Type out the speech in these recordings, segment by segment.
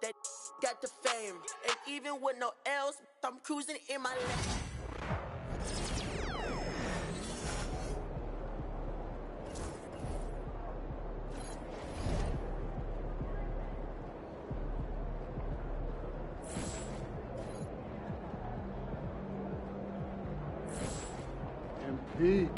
That got the fame, and even with no else, I'm cruising in my lane. MP.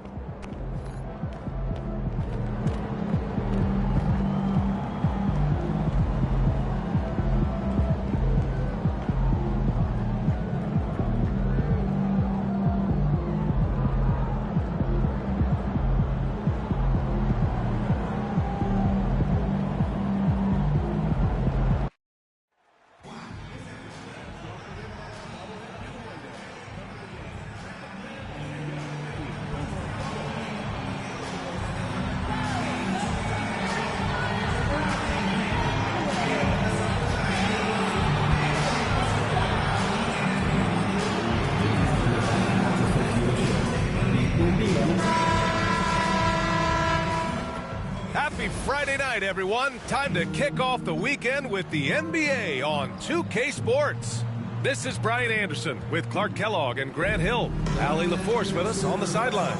Happy Friday night, everyone. Time to kick off the weekend with the NBA on 2K Sports. This is Brian Anderson with Clark Kellogg and Grant Hill. Allie LaForce with us on the sidelines.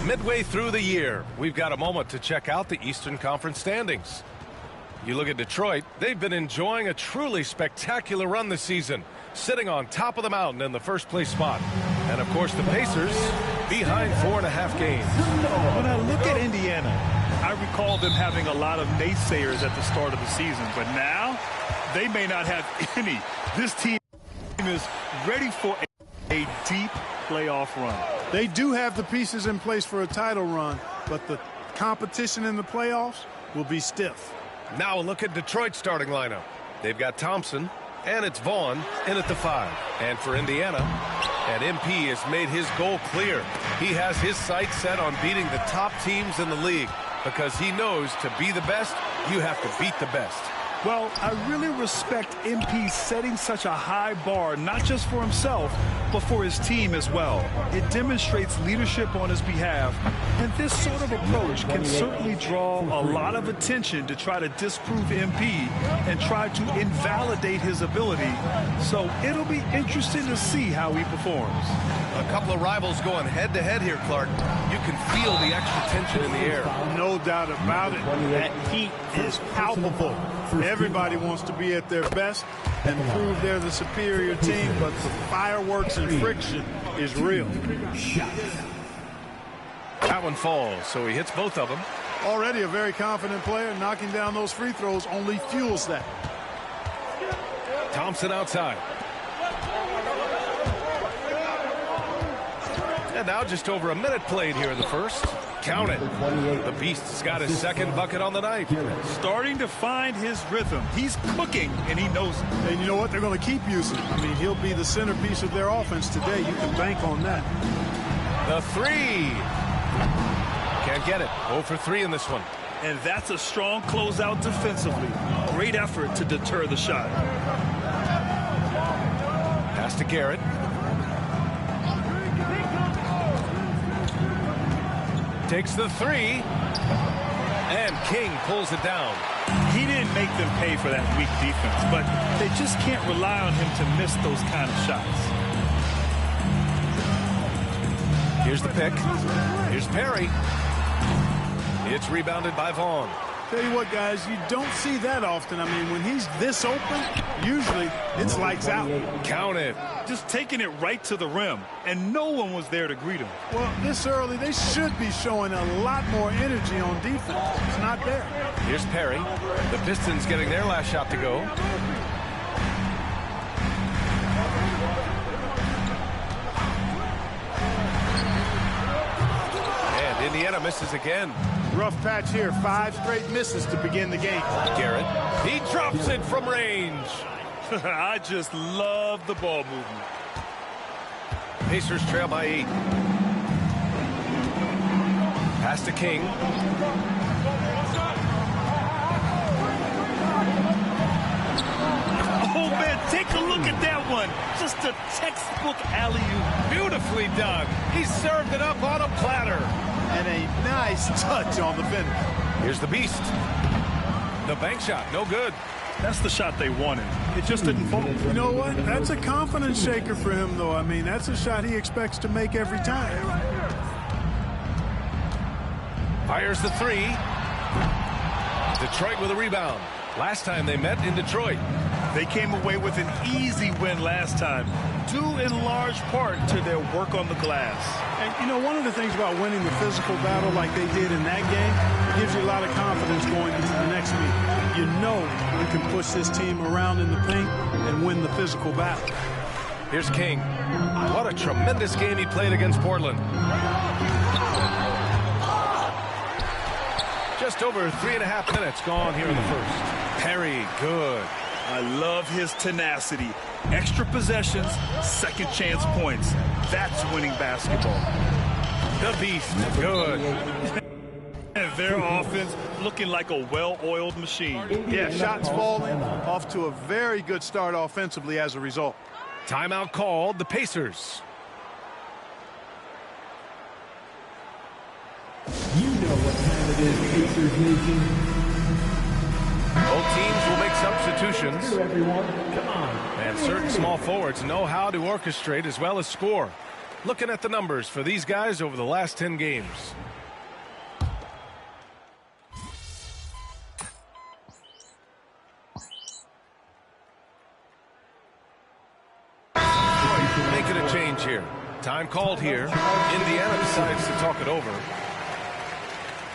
Midway through the year, we've got a moment to check out the Eastern Conference standings. You look at Detroit, they've been enjoying a truly spectacular run this season, sitting on top of the mountain in the first place spot. And of course the Pacers behind 4.5 games. When I look at Indiana, I recall them having a lot of naysayers at the start of the season, but now they may not have any. This team is ready for a deep playoff run. They do have the pieces in place for a title run, but the competition in the playoffs will be stiff. Now a look at Detroit's starting lineup. They've got Thompson, and it's Vaughn in at the 5. And for Indiana, and MP has made his goal clear. He has his sights set on beating the top teams in the league because he knows to be the best, you have to beat the best. Well, I really respect MP setting such a high bar, not just for himself, but for his team as well. It demonstrates leadership on his behalf, and this sort of approach can certainly draw a lot of attention to try to disprove MP and try to invalidate his ability. So it'll be interesting to see how he performs. A couple of rivals going head-to-head here, Clark. You can feel the extra tension in the air. No doubt about it. That heat is palpable. Everybody wants to be at their best and prove they're the superior team, but the fireworks and friction is real. That one falls, so he hits both of them. Already a very confident player. Knocking down those free throws only fuels that. Thompson outside. And now just over a minute played here in the first. Count it. The Beast's got his second bucket on the night. Starting to find his rhythm. He's cooking, and he knows it. And you know what? They're going to keep using him. I mean, he'll be the centerpiece of their offense today. You can bank on that. The 3. Can't get it. 0 for 3 in this one. And that's a strong closeout defensively. Great effort to deter the shot. Pass to Garrett. Takes the 3, and King pulls it down. He didn't make them pay for that weak defense, but they just can't rely on him to miss those kind of shots. Here's the pick. Here's Perry. It's rebounded by Vaughn. Tell you what, guys, you don't see that often. I mean, when he's this open, usually it's lights out. Count it. Just taking it right to the rim, and no one was there to greet him. Well, this early, they should be showing a lot more energy on defense. It's not there. Here's Perry. The Pistons getting their last shot to go. And Indiana misses again. Rough patch here. 5 straight misses to begin the game. Garrett. He drops it from range. I just love the ball movement. Pacers trail by 8. Pass to King. Oh, man, take a look at that one. Just a textbook alley-oop. Beautifully done. He served it up on a platter. And a nice touch on the finish. Here's the Beast. The bank shot, no good. That's the shot they wanted. It just didn't fall. You know what? That's a confidence shaker for him, though. I mean, that's a shot he expects to make every time. Fires the three. Detroit with a rebound. Last time they met in Detroit. They came away with an easy win last time, due in large part to their work on the glass. And, you know, one of the things about winning the physical battle like they did in that game, it gives you a lot of confidence going into the next meet. You know you can push this team around in the paint and win the physical battle. Here's King. What a tremendous game he played against Portland. Just over 3.5 minutes gone here in the first. Perry, good. I love his tenacity. Extra possessions, second chance points. That's winning basketball. The Beast, good. And their offense looking like a well-oiled machine. Yeah, shots falling, off to a very good start offensively as a result. Timeout called, the Pacers. You know what time it is, Pacers Nation. Both teams will make substitutions. Here, everyone. Come on. And certain small forwards know how to orchestrate as well as score. Looking at the numbers for these guys over the last 10 games. Making a change here. Time called here. Indiana decides to talk it over.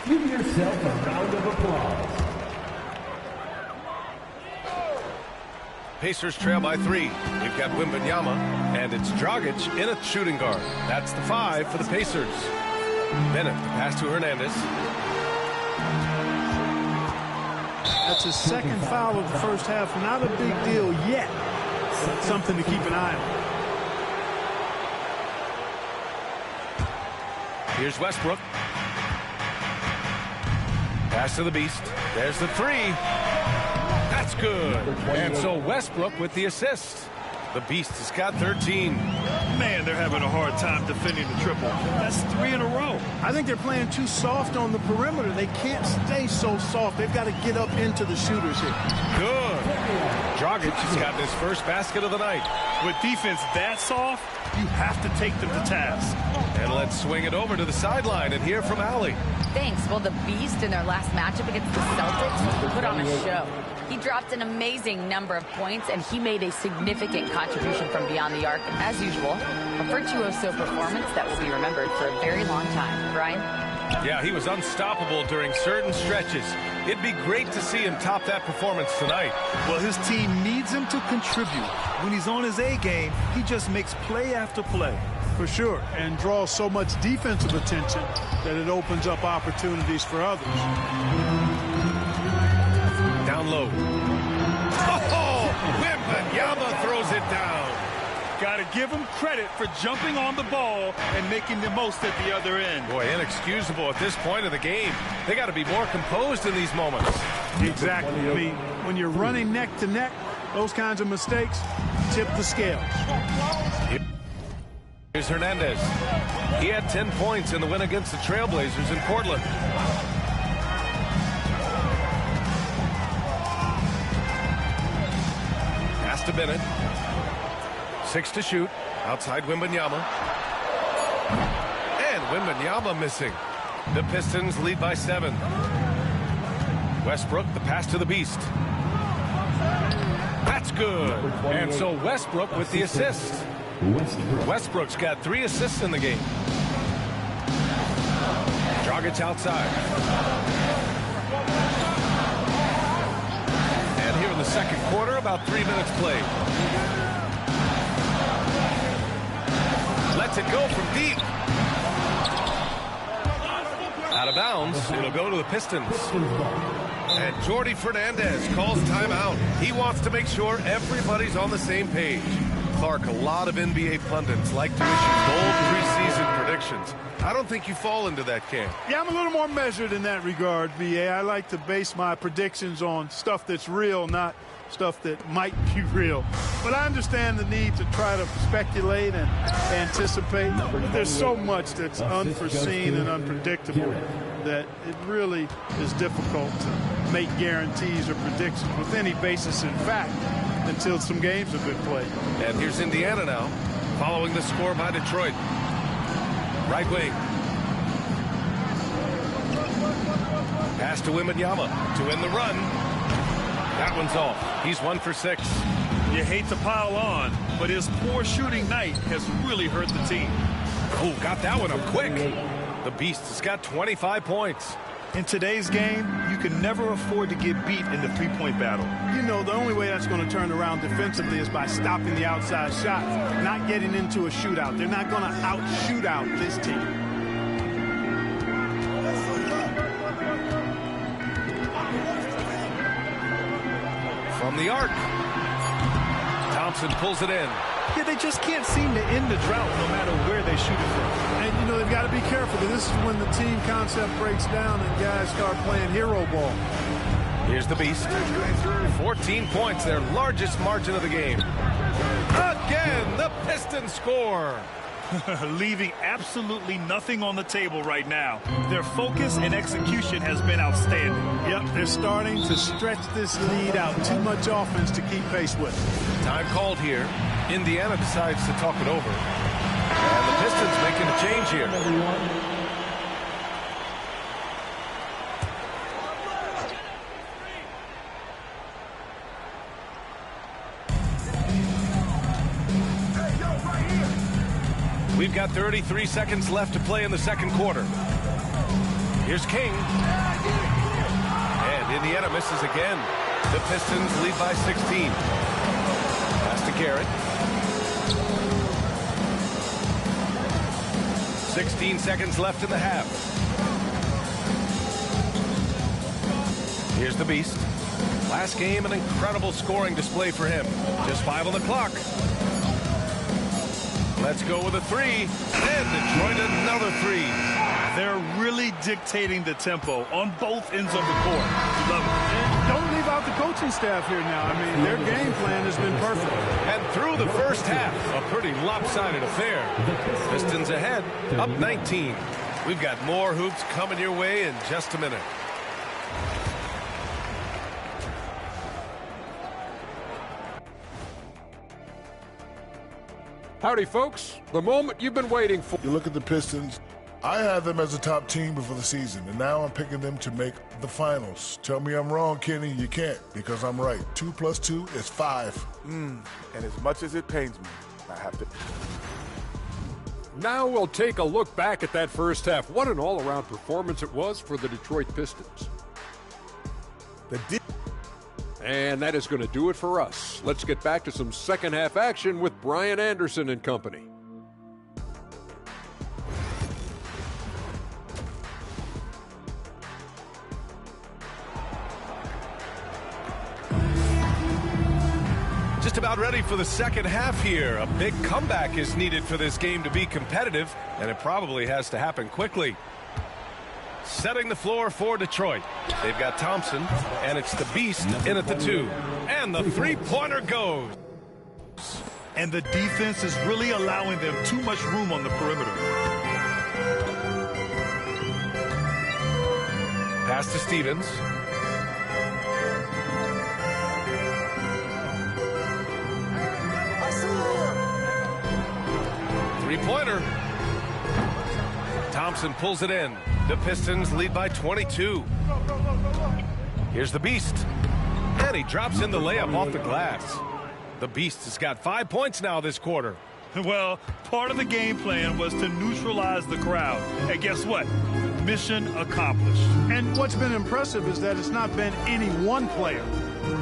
Give yourself a round of applause. Pacers trail by 3. We've got Wembanyama, and it's Dragic in a shooting guard. That's the 5 for the Pacers. Bennett, the pass to Hernandez. That's his second foul of the first half. Not a big deal yet. But something to keep an eye on. Here's Westbrook. Pass to the Beast. There's the 3. That's good. And so Westbrook with the assist. The Beast has got 13. Man, they're having a hard time defending the triple. That's 3 in a row. I think they're playing too soft on the perimeter. They can't stay so soft. They've got to get up into the shooters here. Good. Dragic has gotten his first basket of the night. With defense that soft, you have to take them to task. And let's swing it over to the sideline and hear from Allie. Thanks. Well, the Beast in their last matchup against the Celtics put on a show. He dropped an amazing number of points, and he made a significant contribution from beyond the arc, as usual. A virtuoso performance that will be remembered for a very long time. Brian? Yeah, he was unstoppable during certain stretches. It'd be great to see him top that performance tonight. Well, his team needs him to contribute. When he's on his A game, he just makes play after play. For sure, and draws so much defensive attention that it opens up opportunities for others. Down low. Oh, Wembanyama throws it down. Got to give him credit for jumping on the ball and making the most at the other end. Boy, inexcusable at this point of the game. They got to be more composed in these moments. Exactly. I mean, when you're running neck to neck, those kinds of mistakes tip the scales. Here's Hernandez. He had 10 points in the win against the Trailblazers in Portland. Pass to Bennett. 6 to shoot. Outside Wembanyama. And Wembanyama missing. The Pistons lead by 7. Westbrook, the pass to the Beast. That's good. And so Westbrook with the assist. Westbrook's got 3 assists in the game. Dragic outside. And here in the second quarter, about 3 minutes played. Lets it go from deep. Out of bounds. It'll go to the Pistons. And Jordi Fernandez calls timeout. He wants to make sure everybody's on the same page. Clark, a lot of NBA pundits like to issue bold preseason predictions. I don't think you fall into that camp. Yeah, I'm a little more measured in that regard, VA. I like to base my predictions on stuff that's real, not stuff that might be real. But I understand the need to try to speculate and anticipate. But there's so much that's unforeseen and unpredictable that it really is difficult to make guarantees or predictions with any basis in fact until some games have been played. And here's Indiana now, following the score by Detroit. Right wing. Pass to Wembanyama to end the run. That one's off. He's 1 for 6. You hate to pile on, but his poor shooting night has really hurt the team. Oh, got that one up quick. The Beast has got 25 points. In today's game, you can never afford to get beat in the three-point battle. You know, the only way that's going to turn around defensively is by stopping the outside shots, not getting into a shootout. They're not going to out-shoot out this team. From the arc. Thompson pulls it in. Yeah, they just can't seem to end the drought no matter where they shoot it from. And, you know, they've got to be careful because this is when the team concept breaks down and guys start playing hero ball. Here's the Beast. 14 points, their largest margin of the game. Again, the Pistons score. Leaving absolutely nothing on the table right now. Their focus and execution has been outstanding. Yep, they're starting to stretch this lead out. Too much offense to keep pace with. Time called here. Indiana decides to talk it over. And the Pistons making a change here. We've got 33 seconds left to play in the second quarter. Here's King. And Indiana misses again. The Pistons lead by 16. Pass to Garrett. 16 seconds left in the half. Here's the Beast. Last game, an incredible scoring display for him. Just 5 on the clock. Let's go with a 3. And Detroit another 3. They're really dictating the tempo on both ends of the court. Love it. And don't leave out the coaching staff here now. I mean, their game plan has been perfect. And through the first half, a pretty lopsided affair. Pistons ahead, up 19. We've got more hoops coming your way in just a minute. Howdy, folks. The moment you've been waiting for. You look at the Pistons. I had them as a top team before the season, and now I'm picking them to make the finals. Tell me I'm wrong, Kenny. You can't, because I'm right. 2 + 2 is 5. And as much as it pains me, I have to. Now we'll take a look back at that first half. What an all-around performance it was for the Detroit Pistons. And that is going to do it for us. Let's get back to some second half action with Brian Anderson and company. Just about ready for the second half here. A big comeback is needed for this game to be competitive, and it probably has to happen quickly. Setting the floor for Detroit. They've got Thompson, and it's the Beast in at the 2. And the three-pointer goes. And the defense is really allowing them too much room on the perimeter. Pass to Stevens. Three-pointer. Thompson pulls it in. The Pistons lead by 22. Here's the Beast. And he drops in the layup off the glass. The Beast has got 5 points now this quarter. Well, part of the game plan was to neutralize the crowd. And guess what? Mission accomplished. And what's been impressive is that it's not been any one player.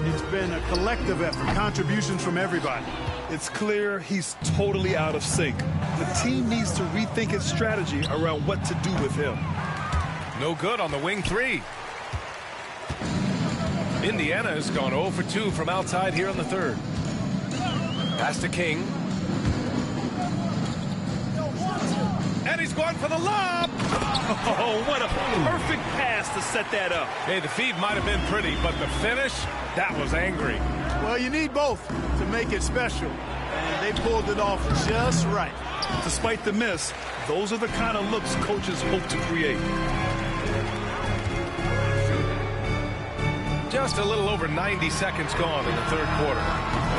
It's been a collective effort, contributions from everybody. It's clear he's totally out of sync. The team needs to rethink its strategy around what to do with him. No good on the wing 3. Indiana has gone 0 for 2 from outside here in the third. Pass to King. And he's going for the lob. Oh, what a perfect pass to set that up. Hey, the feed might have been pretty, but the finish, that was angry. Well, you need both to make it special. And they pulled it off just right. Despite the miss, those are the kind of looks coaches hope to create. Just a little over 90 seconds gone in the third quarter.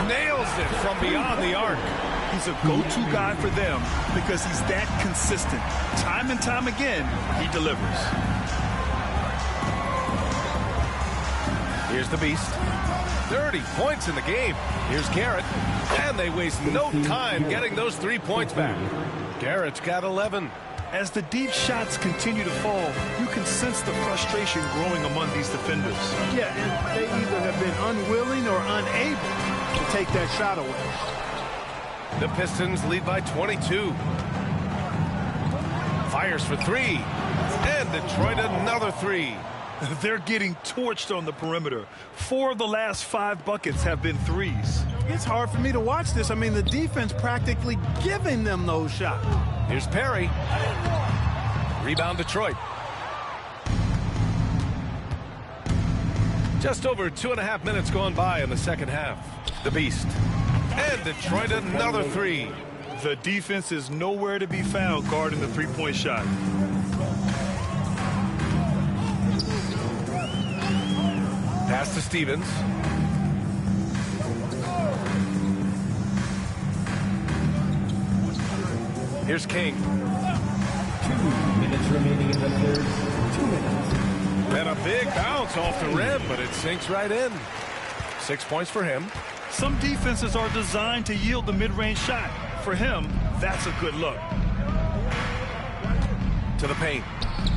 Nails it from beyond the arc. He's a go-to guy for them because he's that consistent. Time and time again, he delivers. Here's the Beast. 30 points in the game. Here's Garrett. And they waste no time getting those 3 points back. Garrett's got 11. As the deep shots continue to fall, you can sense the frustration growing among these defenders. Yeah, and they either have been unwilling or unable to take that shot away. The Pistons lead by 22. Fires for 3. And Detroit another 3. They're getting torched on the perimeter. 4 of the last 5 buckets have been threes. It's hard for me to watch this. I mean, the defense practically giving them those shots. Here's Perry. Rebound Detroit. Just over 2.5 minutes gone by in the second half. The Beast. And Detroit another 3. The defense is nowhere to be found guarding the three-point shot. Pass to Stevens. Here's King. 2 minutes remaining in the third. 2 minutes. And a big bounce off the rim, but it sinks right in. 6 points for him. Some defenses are designed to yield the mid-range shot. For him, that's a good look. To the paint.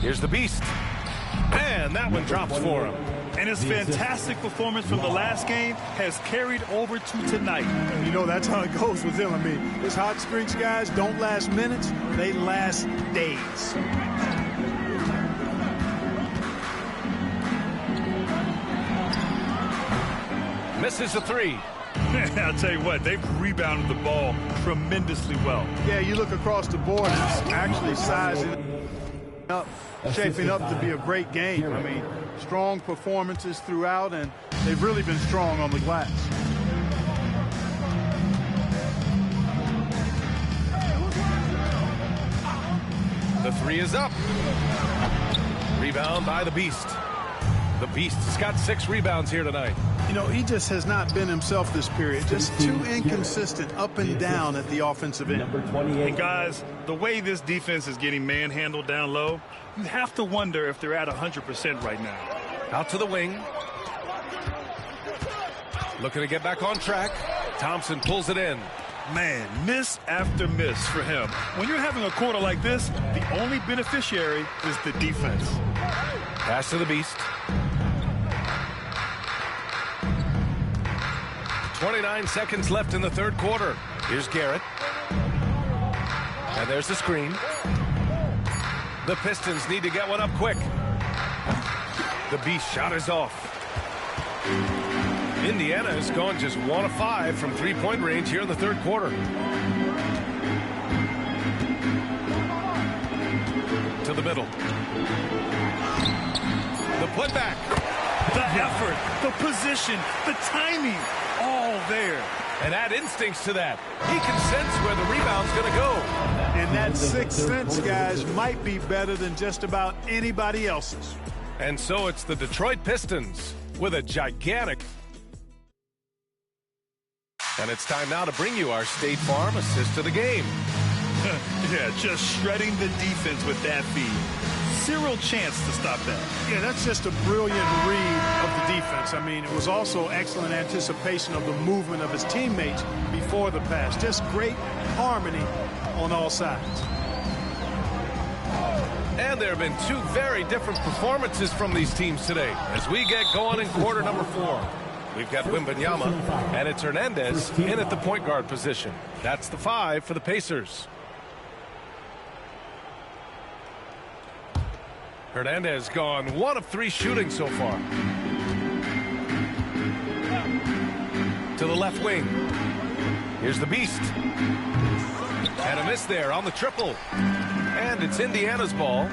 Here's the Beast. And that one drops for him. And his fantastic performance from the last game has carried over to tonight. You know, that's how it goes with him. I mean, his hot streaks, guys, don't last minutes. They last days. Misses a 3. I'll tell you what, they've rebounded the ball tremendously well. Yeah, you look across the board, it's actually sizing up, shaping up to be a great game. I mean, strong performances throughout, and they've really been strong on the glass. The 3 is up. Rebound by the Beast. The Beast has got 6 rebounds here tonight. You know, he just has not been himself this period. Just too inconsistent up and down at the offensive end. And guys, the way this defense is getting manhandled down low, you have to wonder if they're at 100% right now. Out to the wing. Looking to get back on track. Thompson pulls it in. Man, miss after miss for him. When you're having a quarter like this, the only beneficiary is the defense. Pass to the Beast. 29 seconds left in the third quarter. Here's Garrett. And there's the screen. The Pistons need to get one up quick. The Beast shot is off. Indiana has gone just 1 of 5 from three-point range here in the third quarter. To the middle. The putback. The effort, the position, the timing, all there. And add instincts to that. He can sense where the rebound's going to go. And that sixth sense, guys, might be better than just about anybody else's. And so it's the Detroit Pistons with a gigantic. And it's time now to bring you our State Farm assist of the game. Yeah, just shredding the defense with that feed. Zero chance to stop that. Yeah, that's just a brilliant read of the defense. I mean, it was also excellent anticipation of the movement of his teammates before the pass. Just great harmony on all sides. And there have been 2 very different performances from these teams today as we get going in quarter number 4. We've got Wembanyama, and it's Hernandez in at the point guard position. That's the 5 for the Pacers. Hernandez gone 1 of 3 shooting so far. To the left wing. Here's the Beast. And a miss there on the triple. And it's Indiana's ball.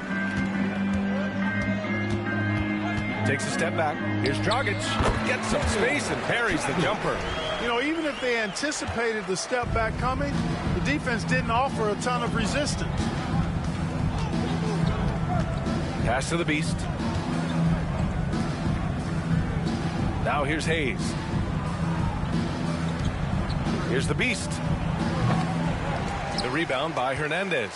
Takes a step back. Here's Dragic. Gets some space and parries the jumper. You know, even if they anticipated the step back coming, the defense didn't offer a ton of resistance. Pass to the Beast. Now here's Hayes. Here's the Beast. The rebound by Hernandez.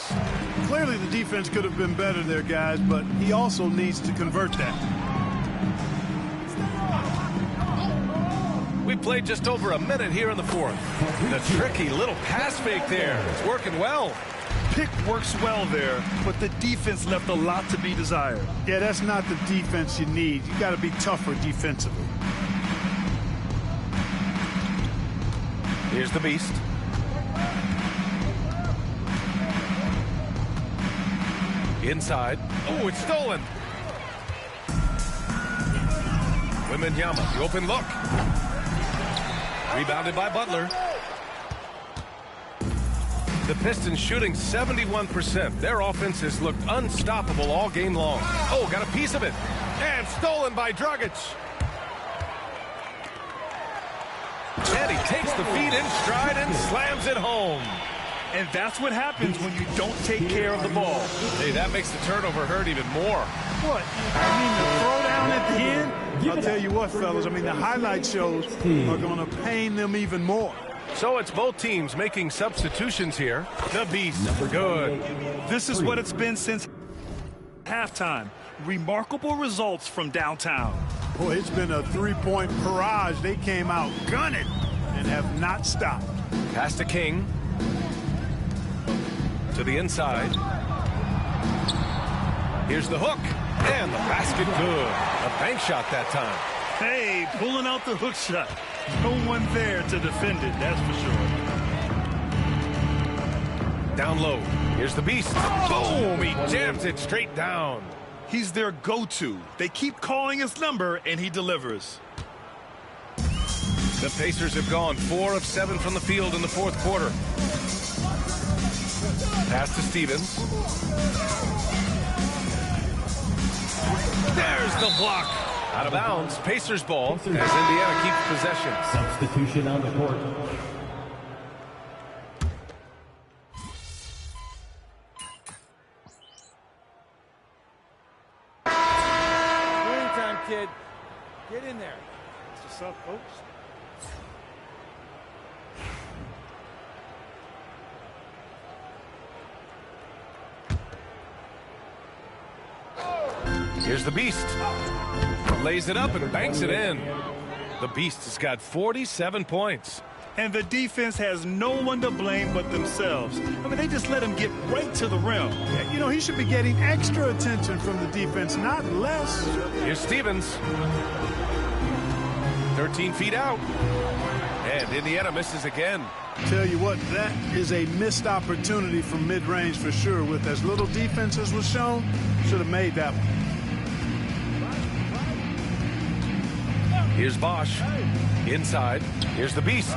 Clearly the defense could have been better there, guys, but he also needs to convert that. We played just over a minute here in the fourth. The tricky little pass fake there. It's working well. Pick works well there, but the defense left a lot to be desired. Yeah, that's not the defense you need. You got to be tougher defensively. Here's the Beast. Inside. Oh, it's stolen. Wembanyama, the open look. Rebounded by Butler. The Pistons shooting 71%. Their offense has looked unstoppable all game long. Oh, got a piece of it. And stolen by Dragic. And he takes the feed in stride and slams it home. And that's what happens when you don't take care of the ball. Hey, that makes the turnover hurt even more. What? I mean, the throwdown at the end? I'll tell you what, fellas. I mean, the highlight shows are going to pain them even more. So it's both teams making substitutions here. The Beast, good. This is what it's been since halftime. Remarkable results from downtown. Boy, it's been a three-point barrage. They came out gunning and have not stopped. Pass to King. To the inside. Here's the hook. And the basket good. A bank shot that time. Hey, pulling out the hook shot. No one there to defend it, that's for sure. Down low. Here's the Beast. Boom! He jams it straight down. He's their go-to. They keep calling his number, and he delivers. The Pacers have gone 4 of 7 from the field in the fourth quarter. Pass to Stevens. There's the block. Out of bounds. Pacers ball as Indiana keeps possession. Substitution on the court. Time, kid. Get in there. What's up, folks? Here's the Beast. Lays it up and banks it in. The Beast has got 47 points. And the defense has no one to blame but themselves. I mean, they just let him get right to the rim. Yeah, you know, he should be getting extra attention from the defense, not less. Here's Stevens. 13 feet out. And Indiana misses again. Tell you what, that is a missed opportunity from mid-range for sure. With as little defense as was shown, should have made that one. Here's Bosch. Inside. Here's the Beast.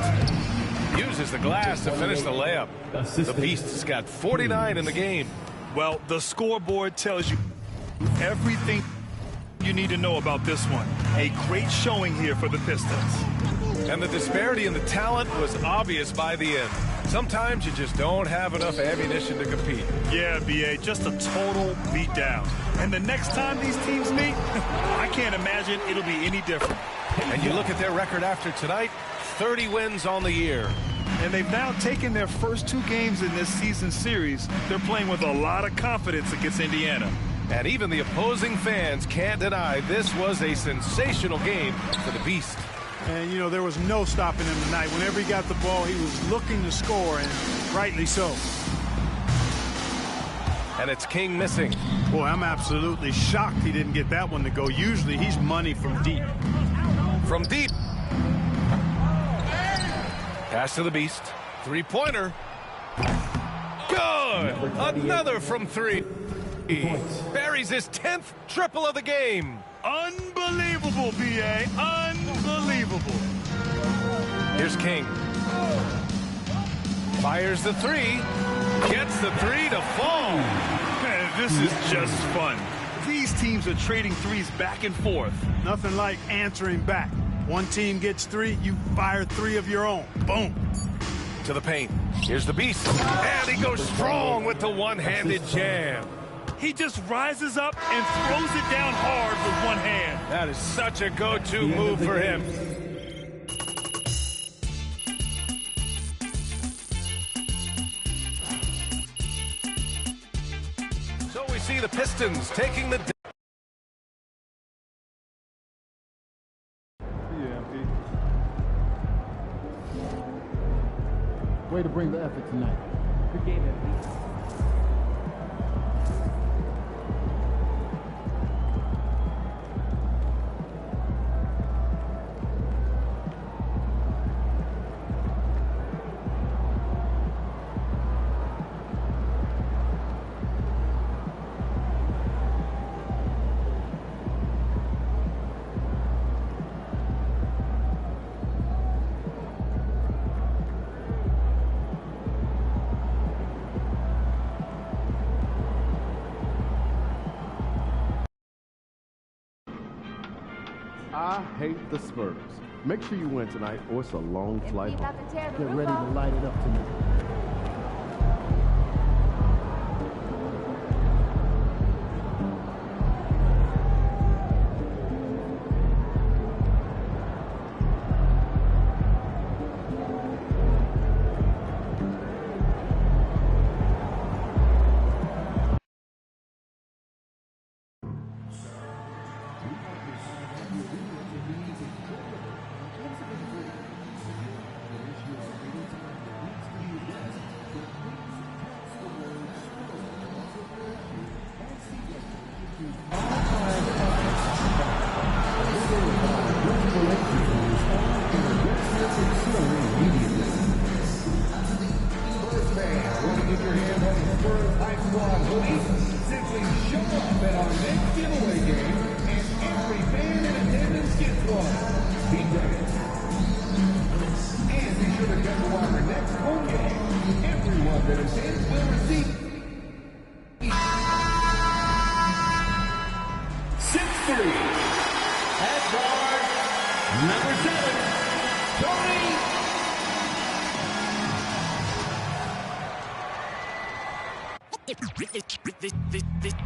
Uses the glass to finish the layup. The Beast has got 49 in the game. Well, the scoreboard tells you everything you need to know about this one. A great showing here for the Pistons. And the disparity in the talent was obvious by the end. Sometimes you just don't have enough ammunition to compete. Yeah, B.A., just a total beatdown. And the next time these teams meet, I can't imagine it'll be any different. And you look at their record after tonight, 30 wins on the year. And they've now taken their first 2 games in this season series. They're playing with a lot of confidence against Indiana. And even the opposing fans can't deny this was a sensational game for the Beast. And, you know, there was no stopping him tonight. Whenever he got the ball, he was looking to score, and rightly so. And it's King missing. Boy, I'm absolutely shocked he didn't get that one to go. Usually he's money from deep. From deep. Pass to the Beast. Three-pointer. Good. Another from 3. Buries his 10th triple of the game. Unbelievable, B.A. Unbelievable. Here's King. Fires the 3. Gets the 3 to fall. Man, this is just fun. These teams are trading threes back and forth. Nothing like answering back. One team gets 3, you fire 3 of your own. Boom. To the paint. Here's the Beast. And he goes strong with the one-handed jam. He just rises up and throws it down hard with one hand. That is such a go-to move for him. So we see the Pistons taking the... Way to bring the effort tonight. Good game, MP. I hate the Spurs. Make sure you win tonight, or it's a long flight home. Get ready to light it up tonight.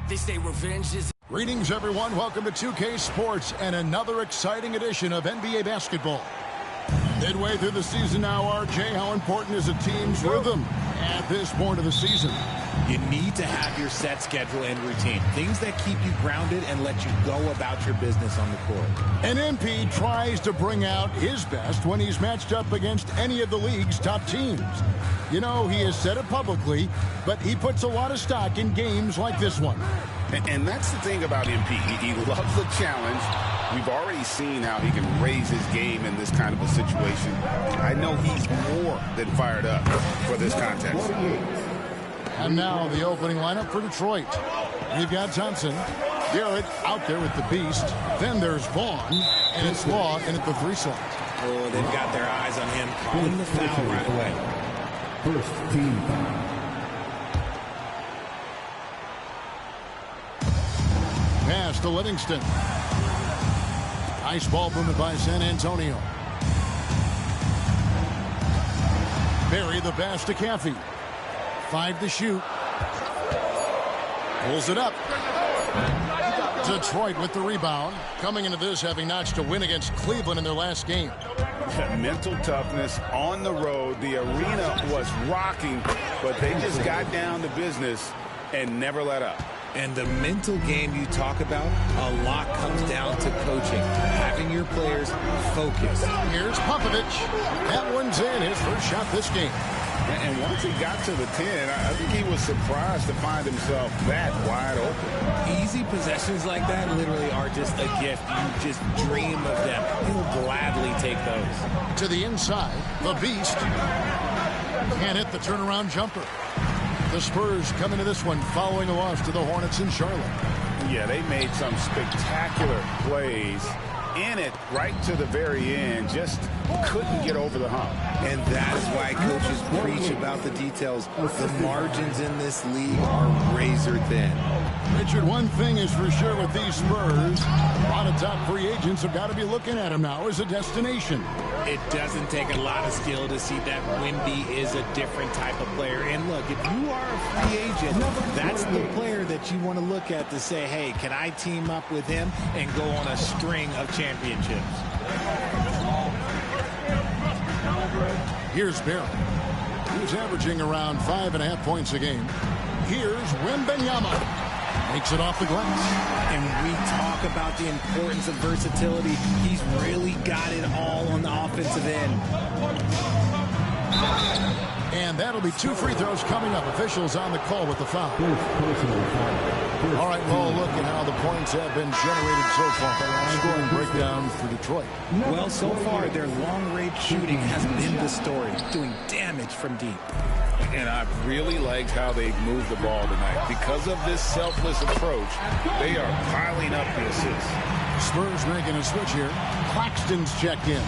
They say revenge is... Greetings, everyone. Welcome to 2K Sports and another exciting edition of NBA basketball. Midway through the season now, RJ, how important is a team's rhythm at this point of the season? You need to have your set schedule and routine. Things that keep you grounded and let you go about your business on the court. And MP tries to bring out his best when he's matched up against any of the league's top teams. You know, he has said it publicly, but he puts a lot of stock in games like this one. And that's the thing about MP. He loves the challenge. We've already seen how he can raise his game in this kind of a situation. I know he's more than fired up for this contest. And now the opening lineup for Detroit. We've got Thompson, Garrett out there with the beast. Then there's Vaughn, and it's Law in at the 3 slot. Oh, they've got their eyes on him. Pulling the foul right away. First team foul. Pass to Livingston. Nice ball movement by San Antonio. Barry the pass to Caffey. 5 to shoot. Pulls it up. Detroit with the rebound. Coming into this having notched a win against Cleveland in their last game. Mental toughness on the road. The arena was rocking, but they just got down to business and never let up. And the mental game you talk about, a lot comes down to coaching. Having your players focus. Here's Popovich. That one's in, his first shot this game. And once he got to the 10, I think he was surprised to find himself that wide open. Easy possessions like that literally are just a gift. You just dream of them. He'll gladly take those. To the inside, the beast. Can't hit the turnaround jumper. The Spurs come into this one following a loss to the Hornets in Charlotte. Yeah, they made some spectacular plays in it right to the very end. Just couldn't get over the hump. And that is why coaches preach about the details. The margins in this league are razor thin. Richard, one thing is for sure with these Spurs, a lot of top free agents have got to be looking at them now as a destination. It doesn't take a lot of skill to see that Wemby is a different type of player. And look, if you are a free agent, that's the player that you want to look at to say, hey, can I team up with him and go on a string of championships? Here's Barry, who's averaging around 5.5 points a game. Here's Wembanyama. Makes it off the glass. And when we talk about the importance of versatility, he's really got it all on the offensive end. And that'll be 2 free throws coming up. Officials on the call with the foul. All right, we'll look at how the points have been generated so far. Scoring breakdown for Detroit. Well, so far, their long-range shooting has been the story, doing damage from deep. And I really liked how they moved the ball tonight. Because of this selfless approach, they are piling up the assists. Spurs making a switch here. Claxton's checked in.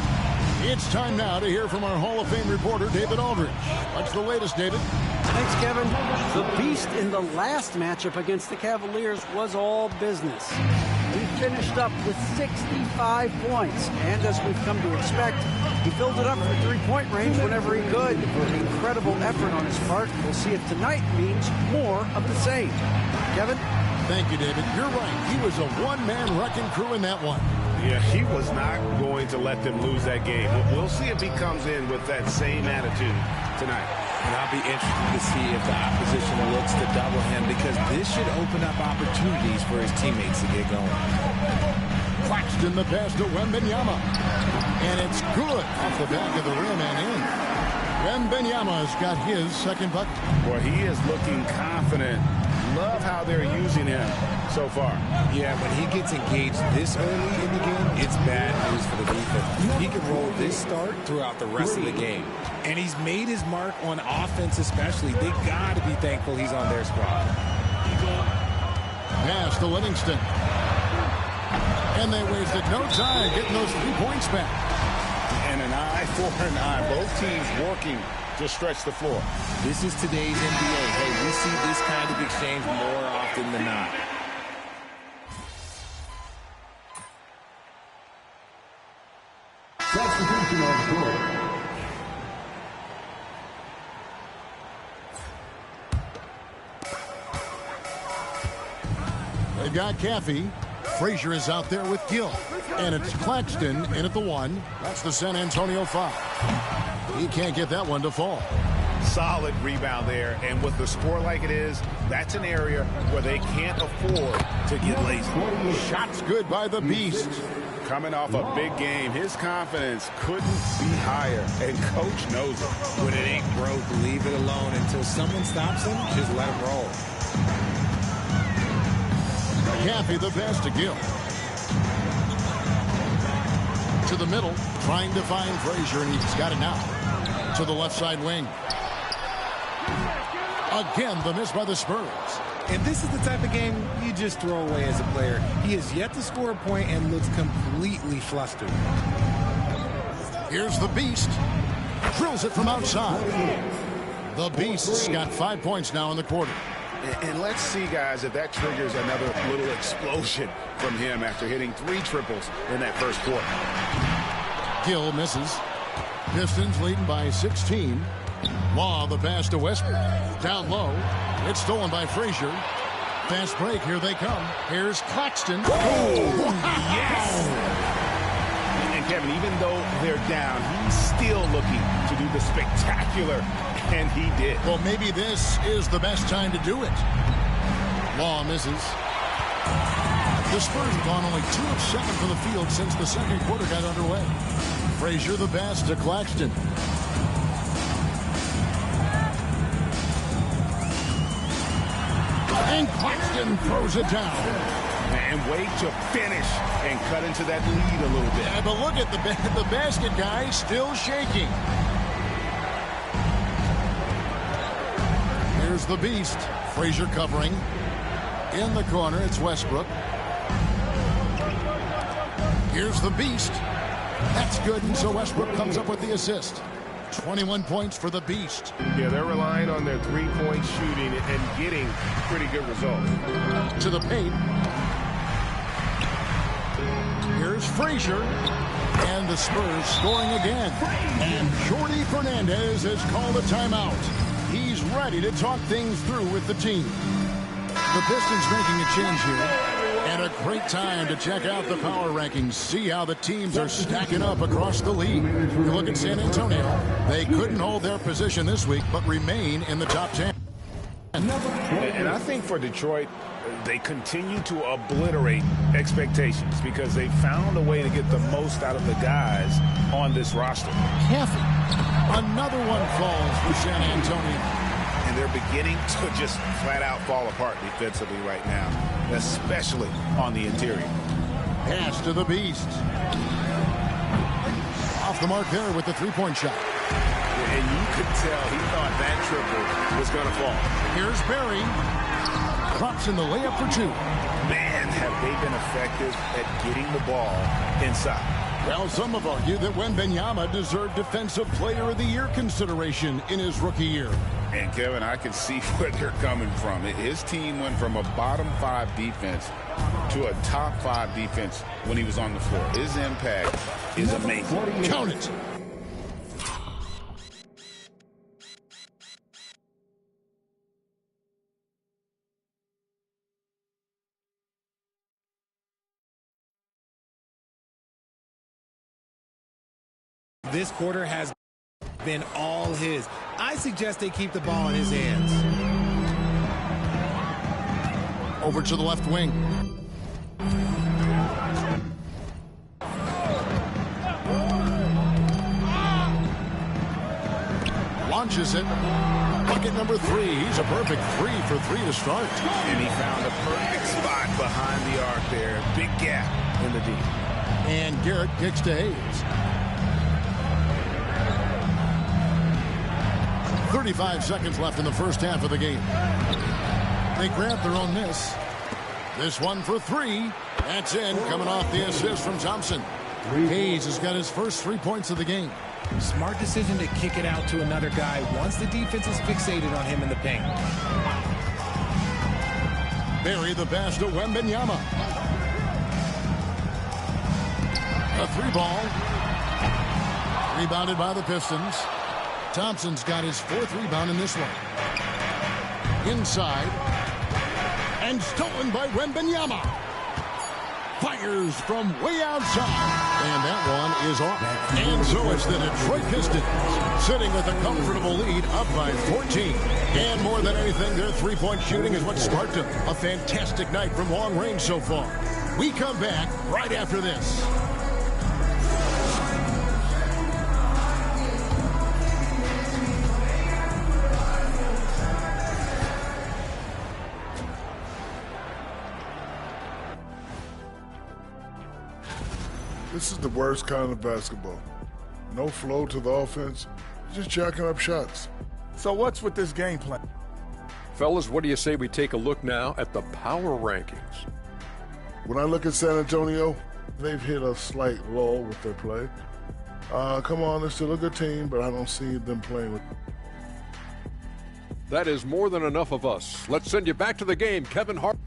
It's time now to hear from our Hall of Fame reporter, David Aldridge. What's the latest, David? Thanks, Kevin. The beast in the last matchup against the Cavaliers was all business. He finished up with 65 points, and as we've come to expect, he filled it up from three-point range whenever he could. Incredible effort on his part. We'll see if tonight means more of the same. Kevin? Thank you, David. You're right. He was a one-man wrecking crew in that one. Yeah, he was not going to let them lose that game. We'll see if he comes in with that same attitude tonight. And I'll be interested to see if the opposition looks to double him, because this should open up opportunities for his teammates to get going. Claxton the pass to Wembanyama. And it's good off the back of the rim and in. Wembanyama's got his second bucket. Boy, he is looking confident. Love how they're using him so far. Yeah, when he gets engaged this early in the game, it's bad news for the defense. He can roll this start throughout the rest of the game. And he's made his mark on offense especially. They got to be thankful he's on their squad. Pass to Livingston. And they wasted no time getting those 3 points back. And an eye for an eye. Both teams working to stretch the floor. This is today's NBA. Hey, we see this kind of exchange more often than not. Substitution on the court. They've got Caffey. Frazier is out there with Gill. And it's Claxton in at the 1. That's the San Antonio foul. He can't get that one to fall. Solid rebound there, and with the score like it is, that's an area where they can't afford to get lazy. Shots good by the Beast. Coming off a big game, his confidence couldn't be higher, and coach knows it. When it ain't broke, leave it alone until someone stops him. Just let him roll. Caffey the pass to Gill. To the middle, trying to find Frazier, and he's got it now. To the left side wing. Again, the miss by the Spurs. And this is the type of game you just throw away as a player. He has yet to score a point and looks completely flustered. Here's the Beast. Drills it from outside. The Beast's got 5 points now in the quarter. And let's see, guys, if that triggers another little explosion from him after hitting 3 triples in that first quarter. Gill misses. Pistons leading by 16. Law the pass to Westbrook. Down low. It's stolen by Frazier. Fast break. Here they come. Here's Claxton. Oh, yes! And Kevin, even though they're down, he's still looking to do the spectacular, and he did. Well, maybe this is the best time to do it. Law misses. The Spurs have gone only 2 of 7 from the field since the second quarter got underway. Frazier the pass to Claxton. And Claxton throws it down. And wait to finish and cut into that lead a little bit. Yeah, but look at the basket guy still shaking. Here's the Beast. Frazier covering. In the corner, it's Westbrook. Here's the Beast. That's good, and so Westbrook comes up with the assist. 21 points for the Beast. Yeah, they're relying on their three-point shooting and getting pretty good results. To the paint. Here's Frazier. And the Spurs scoring again. And Jordi Fernandez has called a timeout. He's ready to talk things through with the team. The Pistons making a change here. And a great time to check out the power rankings. See how the teams are stacking up across the league. You look at San Antonio. They couldn't hold their position this week, but remain in the top 10. And I think for Detroit, they continue to obliterate expectations because they found a way to get the most out of the guys on this roster. Caffey. Another one falls for San Antonio. And they're beginning to just flat out fall apart defensively right now, especially on the interior. Pass to the Beast. Off the mark there with the three-point shot. And you could tell he thought that triple was going to fall. Here's Barry. Drops in the layup for two. Man, have they been effective at getting the ball inside. Well, some have argued that Wembanyama deserved Defensive Player of the Year consideration in his rookie year. And, Kevin, I can see where they're coming from. His team went from a bottom-5 defense to a top-5 defense when he was on the floor. His impact is amazing. Count it. This quarter has been all his. I suggest they keep the ball in his hands. Over to the left wing. Launches it. Bucket number 3. He's a perfect 3 for 3 to start. And he found a perfect spot behind the arc there. Big gap in the D. And Garrett kicks to Hayes. 35 seconds left in the first half of the game. They grab their own miss. This one for 3. That's in, coming off the assist from Thompson. Hayes has got his first 3 points of the game. Smart decision to kick it out to another guy once the defense is fixated on him in the paint. Barry the pass to Wembanyama. A 3-ball. Rebounded by the Pistons. Thompson's got his 4th rebound in this one. Inside. And stolen by Wembanyama. Fires from way outside. And that one is off. And so it's the Detroit Pistons sitting with a comfortable lead up by 14. And more than anything, their three-point shooting is what sparked them. A fantastic night from long range so far. We come back right after this. This is the worst kind of basketball. No flow to the offense, just jacking up shots. So what's with this game plan? Fellas, what do you say we take a look now at the power rankings? When I look at San Antonio, they've hit a slight lull with their play. Come on, they're still a good team, but I don't see them playing with. That is more than enough of us. Let's send you back to the game, Kevin Hart.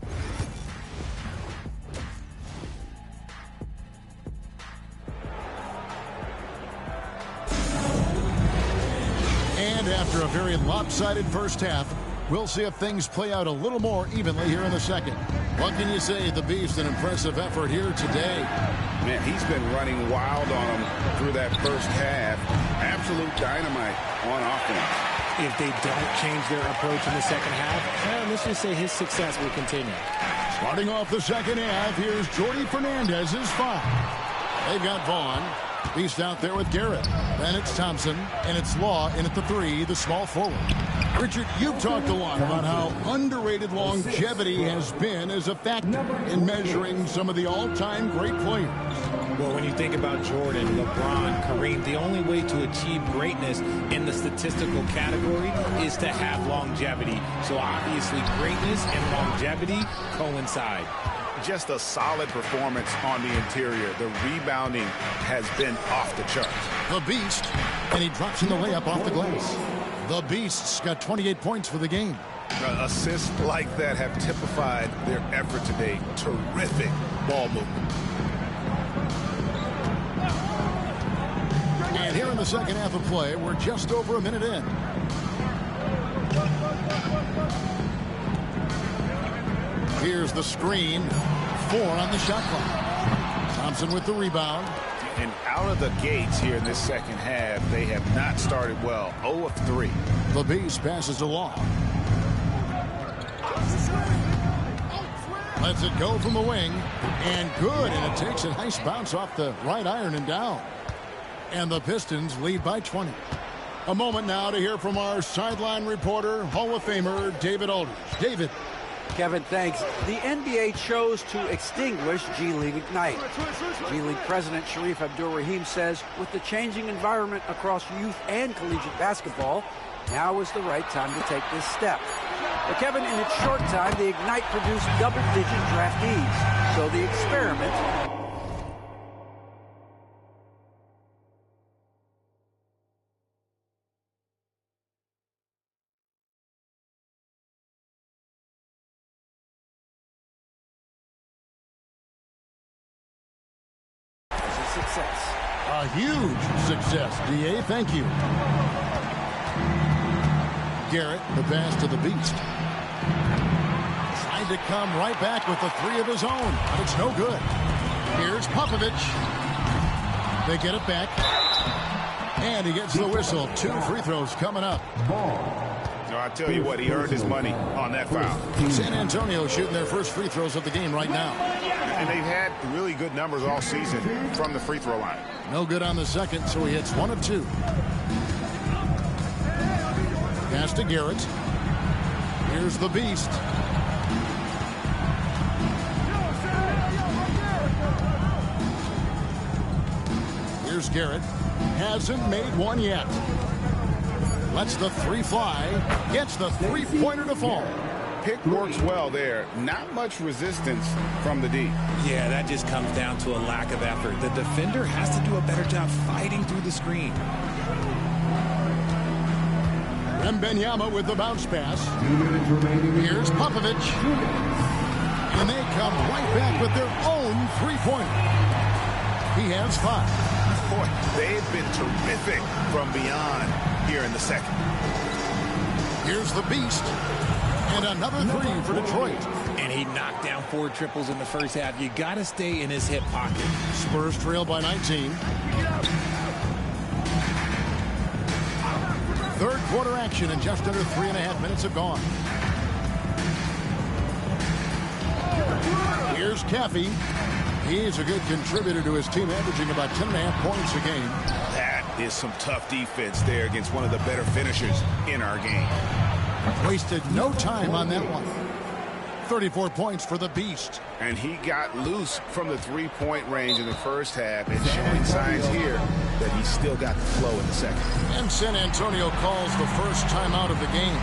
And after a very lopsided first half, we'll see if things play out a little more evenly here in the second. What can you say? The Beast, an impressive effort here today. Man, he's been running wild on them through that first half. Absolute dynamite on offense. If they don't change their approach in the second half, let's just say his success will continue. Starting off the second half, here's Jordi Fernandez's 5. They've got Vaughn. Beast out there with Garrett. Then it's Thompson, and it's Law in at the 3, the small forward. Richard, you've talked a lot about how underrated longevity has been as a factor in measuring some of the all-time great players. Well, when you think about Jordan, LeBron, Kareem, the only way to achieve greatness in the statistical category is to have longevity. So obviously greatness and longevity coincide. just a solid performance on the interior. The rebounding has been off the charts. The Beast, and he drops in the layup off the glass. The Beasts got 28 points for the game. Assists like that have typified their effort today. Terrific ball movement. And here in the second half of play, we're just over a minute in. Here's the screen. 4 on the shot clock. Thompson with the rebound. And out of the gates here in this second half, they have not started well. 0 of 3. The Beast passes along. Lets it go from the wing. And good. And it takes a nice bounce off the right iron and down. And the Pistons lead by 20. A moment now to hear from our sideline reporter, Hall of Famer David Aldridge. David. Kevin, thanks. The NBA chose to extinguish G League Ignite. G League President Sharif Abdul-Rahim says, with the changing environment across youth and collegiate basketball, now is the right time to take this step. But Kevin, in its short time, the Ignite produced double-digit draftees. So the experiment success. A huge success, D.A. Thank you. Garrett, the pass to the Beast. Tried to come right back with the 3 of his own, but it's no good. Here's Popovich. They get it back. And he gets the whistle. 2 free throws coming up. No, I tell you what, he earned his money on that foul. San Antonio shooting their first free throws of the game right now. And they've had really good numbers all season from the free throw line. No good on the second, so he hits 1 of 2. Pass to Garrett. Here's the Beast. Here's Garrett. Hasn't made 1 yet. Lets the 3 fly. Gets the 3-pointer to fall. Pick works well there. Not much resistance from the D. Yeah, that just comes down to a lack of effort. The defender has to do a better job fighting through the screen. Wembanyama with the bounce pass. Here's Popovich. And they come right back with their own 3-pointer. He has 5. Boy, they've been terrific from beyond here in the second. Here's the Beast. And another 3 for Detroit. And he knocked down 4 triples in the first half. You got to stay in his hip pocket. Spurs trail by 19. Third quarter action, and just under 3.5 minutes have gone. Here's Caffey. He's a good contributor to his team, averaging about 10.5 points a game. That is some tough defense there against one of the better finishers in our game. Wasted no time on that one. 34 points for the Beast. And he got loose from the 3-point range in the first half and showing signs here that he's still got the flow in the second. And San Antonio calls the first timeout of the game.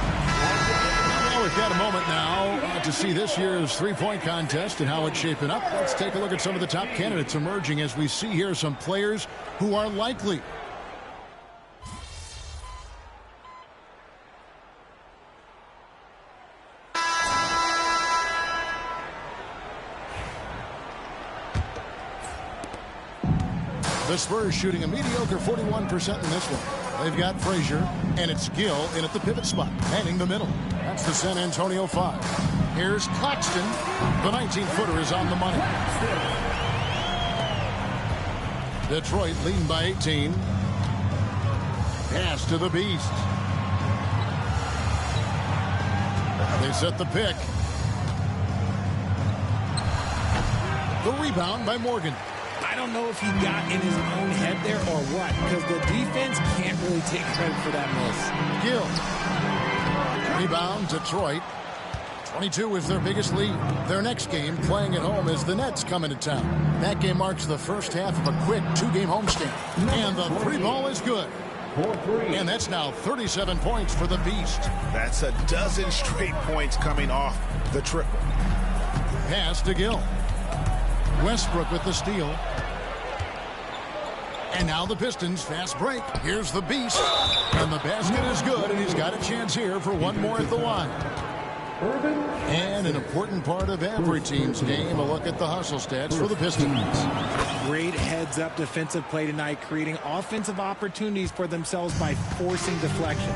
Well, we've got a moment now to see this year's 3-point contest and how it's shaping up. Let's take a look at some of the top candidates emerging as we see here some players who are likely. The Spurs shooting a mediocre 41% in this one. They've got Frazier, and it's Gill in at the pivot spot, manning the middle. That's the San Antonio 5. Here's Claxton. The 19-footer is on the money. Detroit leading by 18. Pass to the Beast. They set the pick. The rebound by Morgan. I don't know if he got in his own head there or what, because the defense can't really take credit for that miss. Gill. Rebound, Detroit. 22 is their biggest lead. Their next game, playing at home, is the Nets coming to town. That game marks the first half of a quick 2-game homestand. And the 3-ball is good. And that's now 37 points for the Beast. That's a dozen straight points coming off the triple. Pass to Gill. Westbrook with the steal. And now the Pistons fast break. Here's the Beast. And the basket is good, and he's got a chance here for one more at the line. And an important part of every team's game, a look at the hustle stats for the Pistons. Great heads-up defensive play tonight, creating offensive opportunities for themselves by forcing deflections.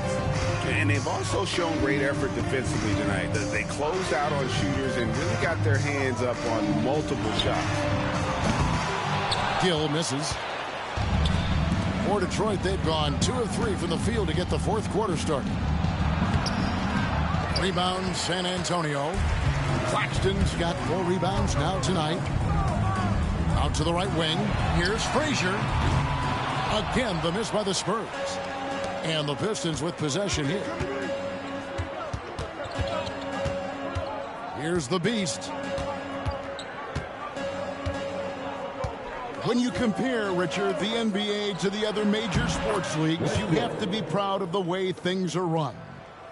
And they've also shown great effort defensively tonight. They closed out on shooters and really got their hands up on multiple shots. Gill misses. For Detroit, they've gone 2 of 3 from the field to get the fourth quarter started. Rebound, San Antonio. Claxton's got 4 rebounds now tonight. Out to the right wing. Here's Frazier. Again, the miss by the Spurs. And the Pistons with possession here. Here's the Beast. When you compare, Richard, the NBA to the other major sports leagues, you have to be proud of the way things are run.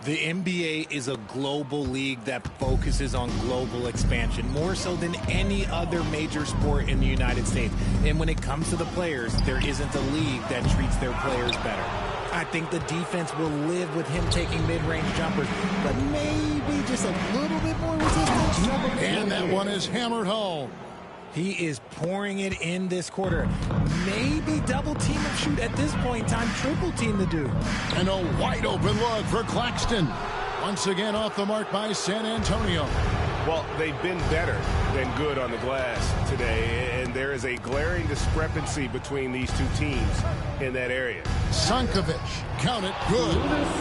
The NBA is a global league that focuses on global expansion, more so than any other major sport in the United States. And when it comes to the players, there isn't a league that treats their players better. I think the defense will live with him taking mid-range jumpers, but maybe just a little bit more resistance. And that one is hammered home. He is pouring it in this quarter. Maybe double team and shoot at this point in time, triple team the dude. And a wide open look for Claxton. Once again off the mark by San Antonio. Well, they've been better than good on the glass today, and there is a glaring discrepancy between these two teams in that area. Sankovic, count it, good.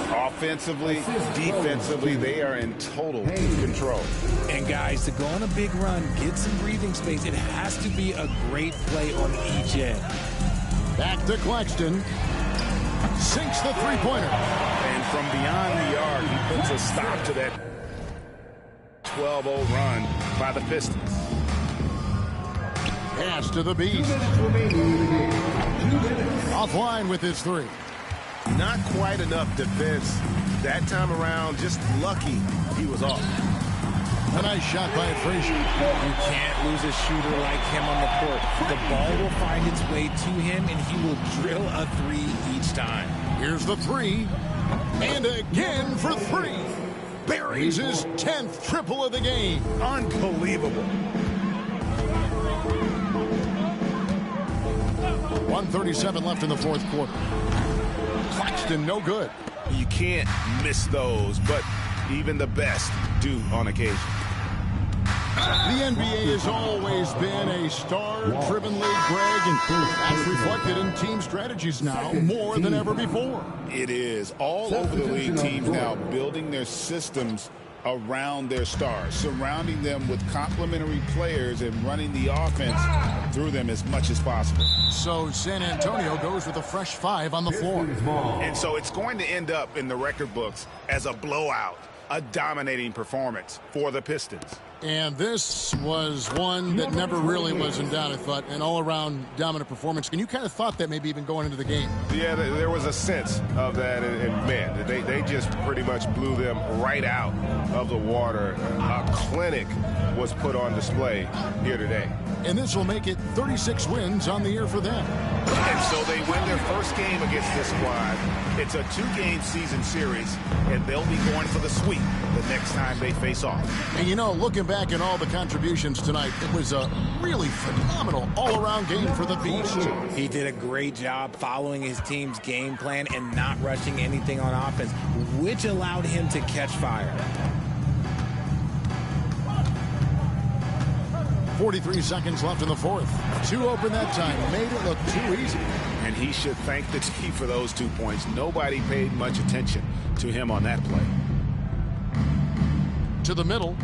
Offensively, defensively, they are in total control. And guys, to go on a big run, get some breathing space, it has to be a great play on each end. Back to Claxton. Sinks the three-pointer. And from beyond the arc, he puts a stop to that 12-0 run by the Pistons. Pass to the Beast. Offline with his 3. Not quite enough defense that time around. Just lucky he was off. A nice shot by Frazier. You can't lose a shooter like him on the court. The ball will find its way to him, and he will drill a 3 each time. Here's the 3. And again for 3. Buries his 10th triple of the game. Unbelievable. 1:37 left in the fourth quarter. Claxton, no good. You can't miss those, but even the best do on occasion. The NBA has always been a star-driven league, Greg, and that's reflected in team strategies now more than ever before. It is. All over the league, teams now building their systems around their stars, surrounding them with complementary players and running the offense through them as much as possible. So San Antonio goes with a fresh 5 on the floor. And so it's going to end up in the record books as a blowout, a dominating performance for the Pistons. And this was one that never really was in doubt, I thought, an all-around dominant performance. And you kind of thought that maybe even going into the game. Yeah, there was a sense of that, and man, they just pretty much blew them right out of the water. A clinic was put on display here today. And this will make it 36 wins on the year for them. And so they win their first game against this squad. It's a 2-game season series, and they'll be going for the sweep the next time they face off. And you know, looking back at all the contributions tonight, it was a really phenomenal all-around game for the Beast. He did a great job following his team's game plan and not rushing anything on offense, which allowed him to catch fire. 43 seconds left in the fourth. 2 open that time. Made it look too easy. And he should thank the team for those 2 points. Nobody paid much attention to him on that play. To the middle.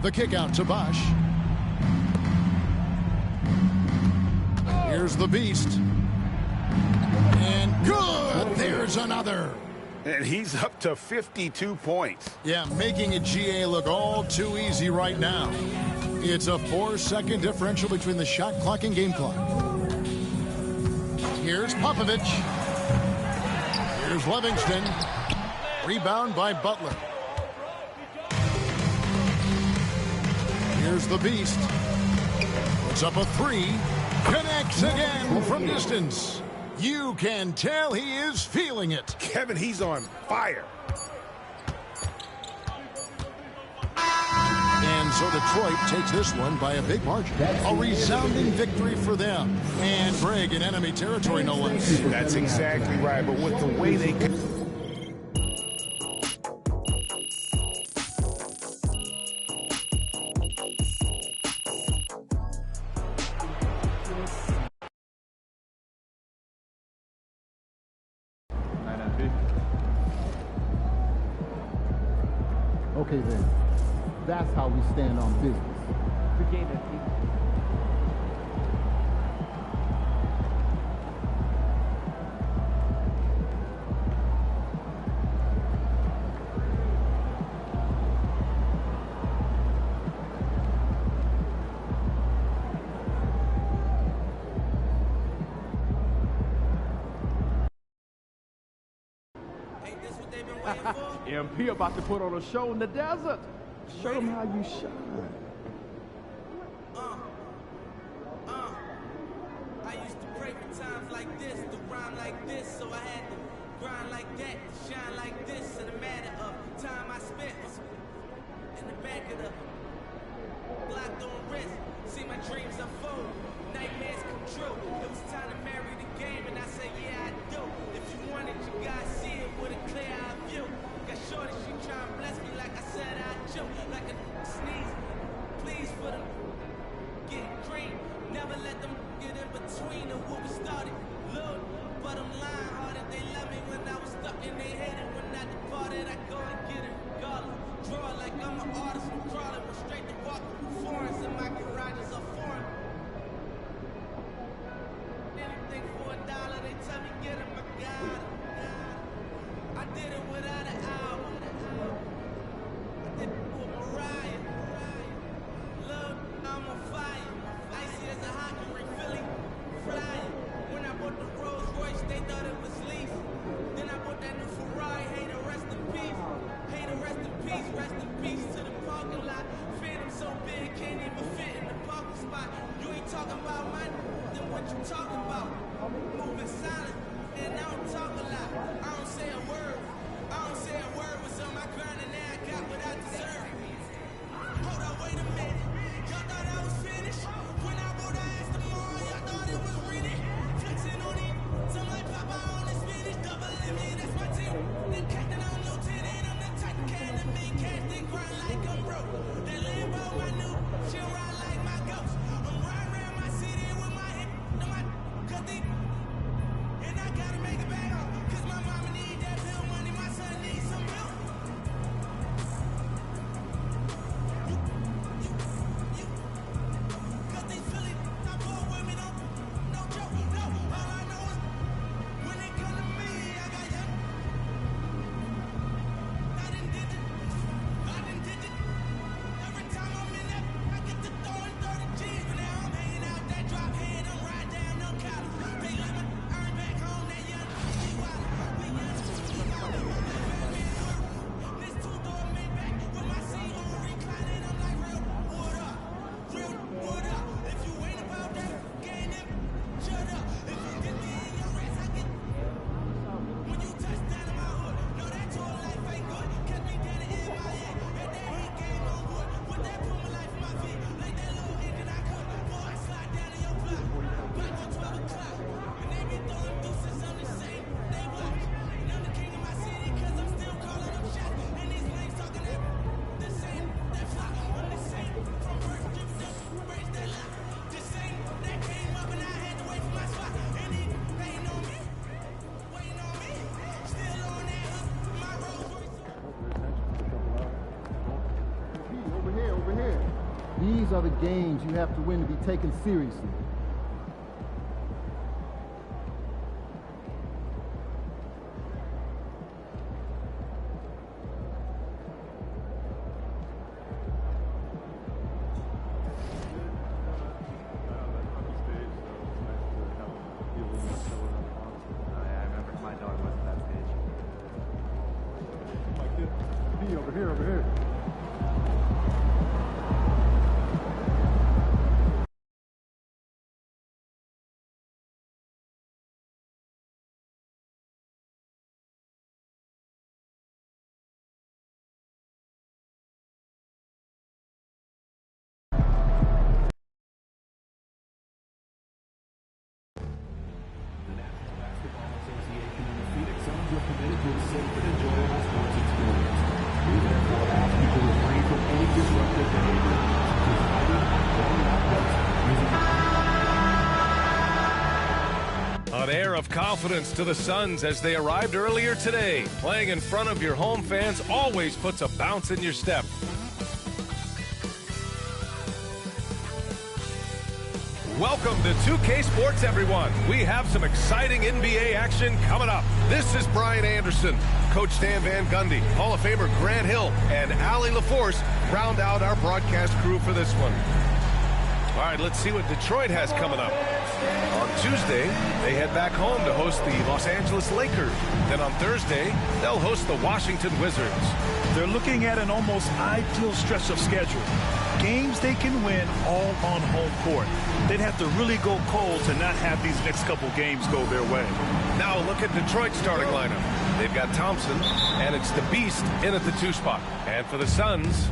The kick out to Bosch. Here's the Beast. And good! There's another. And he's up to 52 points. Yeah, making a GA look all too easy right now. It's a 4-second differential between the shot clock and game clock. Here's Popovich. Here's Livingston. Rebound by Butler. Here's the Beast. Puts up a three. Connects again from distance. You can tell he is feeling it. Kevin, he's on fire. And so Detroit takes this one by a big margin. A resounding victory for them. And Greg in enemy territory, no less. That's exactly right. But with the way they could... Okay then, that's how we stand on business. Good game, FP. MP about to put on a show in the desert. Show them how you shine. I used to pray for times like this, to rhyme like this, so I had to grind like that, to shine like this. In a matter of time I spent in the back of the block on wrist, see my dreams unfold, nightmares come true. It was time to marry the game, and I said, yeah, I do. If you want it, you gotta see it with a clear eye view. Got shorty, she tryna bless me like I said I do. Like a sneeze, please for them get green. Never let them get in between of what we started. Look, but I'm lying hearted. They love me when I was stuck in their head, and when I departed, I go and get it regardless. Draw like I'm an artist from crawling, went straight to walking through foreigns, and my garages are foreign. Anything for $1, they tell me get it, my God. I did it without an album. I did it with Mariah. Look, I'm on fire. Icy as a hockey ring, Philly, flying. When I bought the Rolls Royce, they thought it was lease. Then I bought that new Ferrari, hey, the rest in peace. Hey, the rest in peace, rest in peace to the parking lot. Phantom so big, can't even fit in the parking spot. You ain't talking about money, then what you talking about? Moving silent, and I don't talk a lot. I don't say a word. I don't say a word. Was on my grind, and now I got what I deserve. Hold on, wait a minute. Y'all thought I was finished? When I wrote I asked tomorrow, y'all thought it was ready? Flexing on it, some like Papa on the spinach, double limit, that's my team. Then captain on lieutenant, I'm the type of cat that make cats, they grind like I'm broke. That Lambo, my new, she'll ride like my ghost. I'm riding around my city with my hip, on my good thing. And I gotta make it back home, cause my mama need that bill money, my son needs some milk. Cause these Philly, I bought women, no joke, no. All I know is, when they come to me, I got young. I done did it. Every time I'm in that, I get to throwing 30 G's, but now I'm hanging out that drop head, I'm riding down no college. They let me earn back home, that young we wild. We young, we wild. This two-door Maybach with my seat on reclining, I'm like real wood up. Real wood up. If you ain't about that game, then shut up. If you get me in your ass, I get. When you touch down in my hood, know that your life ain't good. Catch me down in MIA, and that heat game on wood. Put that put my life in my feet, like that little engine I could. Boy, I slide down in your block, back on 12 o'clock. And they be throwing deuces on the same, they watch. And I'm the king of my city, cause I'm still calling them shots. And these lanes talking that, the same, that flop. I'm the same, from birth to death, raise that lock. The same, that came up and I had to wait for my spot. And he waiting on me, still on that hook, my Rolls Royce. Over here. These are the games you have to win to be taken seriously. Over here. feel committed to a safe and enjoyable sports experience. We therefore ask you to refrain from any disruptive behavior, such as fighting, throwing objects, using... An air of confidence to the Suns as they arrived earlier today. Playing in front of your home fans always puts a bounce in your step. Welcome to 2K Sports, everyone. We have some exciting NBA action coming up. This is Brian Anderson. Coach Stan Van Gundy, Hall of Famer Grant Hill, and Allie LaForce round out our broadcast crew for this one. All right, let's see what Detroit has coming up. On Tuesday, they head back home to host the Los Angeles Lakers. Then on Thursday, they'll host the Washington Wizards. They're looking at an almost ideal stretch of schedule. Games they can win all on home court. They'd have to really go cold to not have these next couple games go their way. Now look at Detroit's starting lineup. They've got Thompson, and it's the Beast in at the 2 spot. And for the Suns,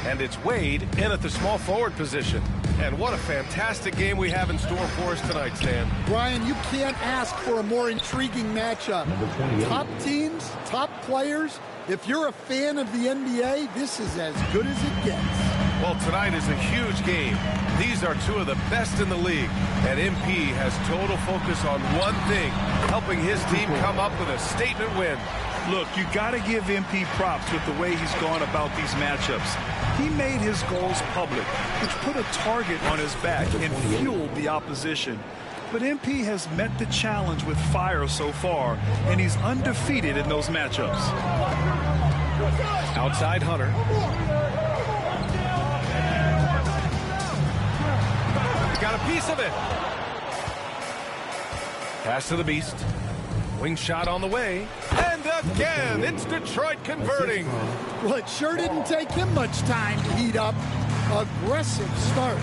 and it's Wade in at the small forward position. And what a fantastic game we have in store for us tonight, Stan. Brian, you can't ask for a more intriguing matchup. Top teams, top players. If you're a fan of the NBA, this is as good as it gets. Well, tonight is a huge game. These are two of the best in the league. And MP has total focus on one thing, helping his team come up with a statement win. Look, you got to give MP props with the way he's gone about these matchups. He made his goals public, which put a target on his back and fueled the opposition. But MP has met the challenge with fire so far, and he's undefeated in those matchups. Outside Hunter. Got a piece of it. Pass to the Beast. Wing shot on the way. And again, it's Detroit converting. Well, it sure didn't take him much time to heat up. Aggressive start.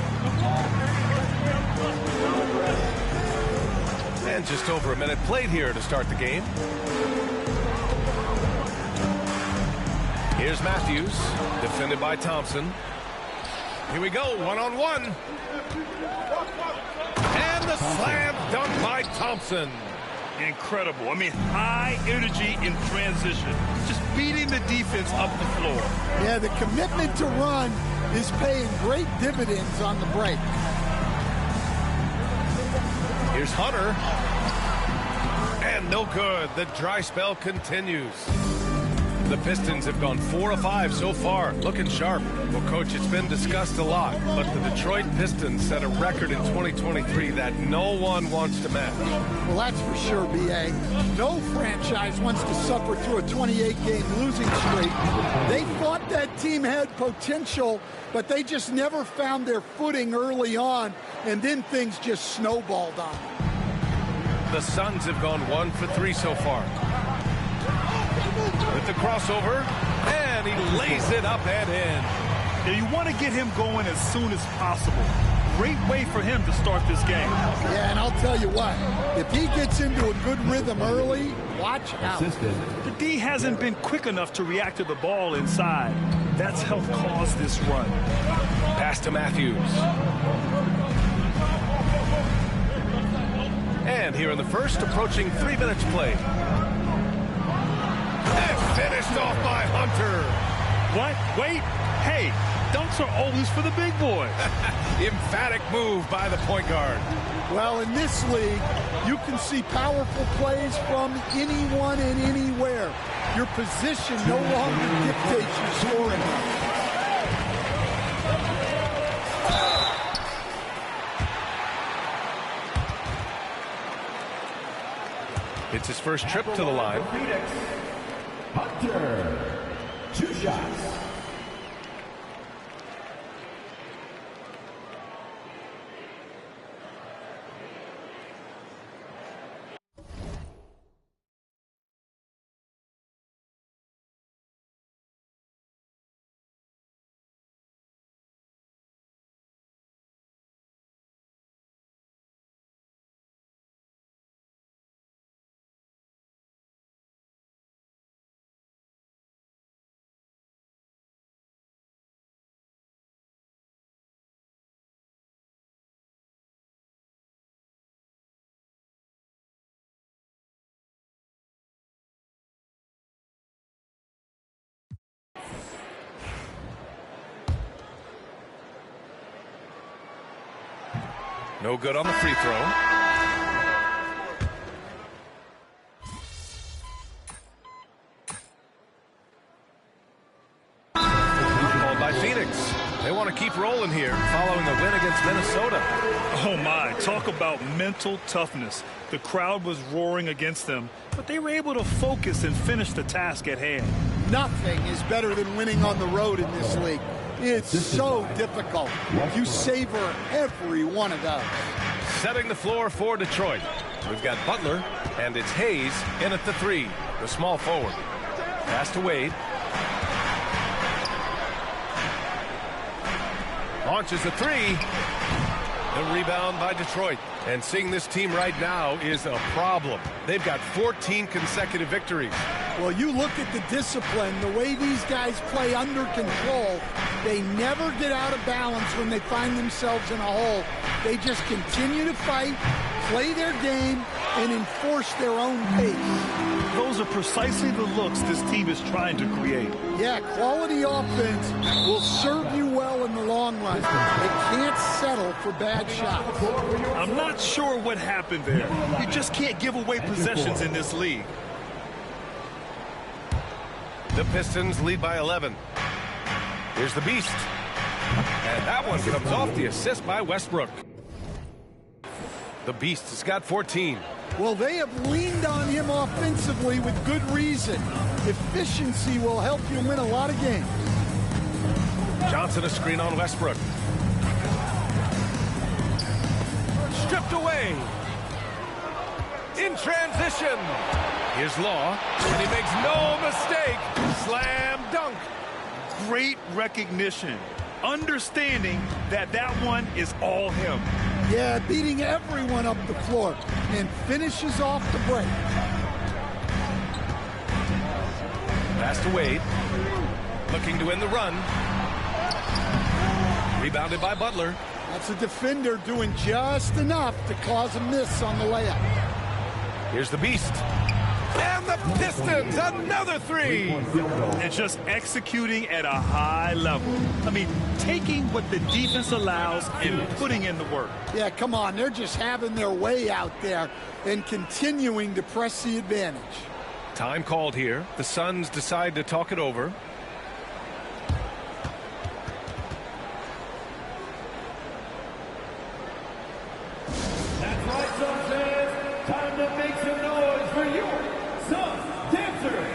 And just over a minute played here to start the game. Here's Matthews, defended by Thompson. Here we go, one-on-one. And the slam dunk by Thompson. Incredible. I mean, high energy in transition. Just beating the defense up the floor. Yeah, the commitment to run is paying great dividends on the break. Here's Hunter. And no good. The dry spell continues. The Pistons have gone 4 of 5 so far, looking sharp. Well, Coach, it's been discussed a lot, but the Detroit Pistons set a record in 2023 that no one wants to match. Well, that's for sure, B.A. No franchise wants to suffer through a 28-game losing streak. They thought that team had potential, but they just never found their footing early on, and then things just snowballed on them. The Suns have gone 1 for 3 so far. With the crossover, and he lays it up and in. Yeah, you want to get him going as soon as possible. Great way for him to start this game. Yeah, and I'll tell you what, if he gets into a good rhythm early, watch out. The D hasn't been quick enough to react to the ball inside. That's helped cause this run. Pass to Matthews. And here in the first, approaching 3 minutes played. And finished off by Hunter. What? Wait. Hey, dunks are always for the big boy. Emphatic move by the point guard. Well, in this league, you can see powerful plays from anyone and anywhere. Your position no longer dictates your scoring. It's his first trip to the line. Hunter, 2 shots. No good on the free throw. Called by Phoenix. They want to keep rolling here following a win against Minnesota. Oh, my. Talk about mental toughness. The crowd was roaring against them, but they were able to focus and finish the task at hand. Nothing is better than winning on the road in this league. It's so difficult. You savor every one of those. Setting the floor for Detroit. We've got Butler, and it's Hayes in at the 3, the small forward. Pass to Wade. Launches a 3. The rebound by Detroit. And seeing this team right now is a problem. They've got 14 consecutive victories. Well, you look at the discipline, the way these guys play under control. They never get out of balance when they find themselves in a hole. They just continue to fight, play their game, and enforce their own pace. Those are precisely the looks this team is trying to create. Yeah, quality offense will serve you well in the long run. They can't settle for bad shots. I'm not sure what happened there. You just can't give away possessions in this league. The Pistons lead by 11. Here's the Beast. And that one comes off the assist by Westbrook. The Beast has got 14. Well, they have leaned on him offensively with good reason. Efficiency will help you win a lot of games. Johnson a screen on Westbrook. Stripped away. In transition. Here's Law, and he makes no mistake. Slam dunk. Great recognition. Understanding that that one is all him. Yeah, beating everyone up the floor and finishes off the break. Pass to Wade. Looking to win the run. Rebounded by Butler. That's a defender doing just enough to cause a miss on the layup. Here's the Beast. And the Pistons, another 3. And just executing at a high level. I mean, taking what the defense allows and putting in the work. Yeah, come on. They're just having their way out there and continuing to press the advantage. Time called here. The Suns decide to talk it over. That's right, Suns fans. Time to make some noise for your Suns dancers.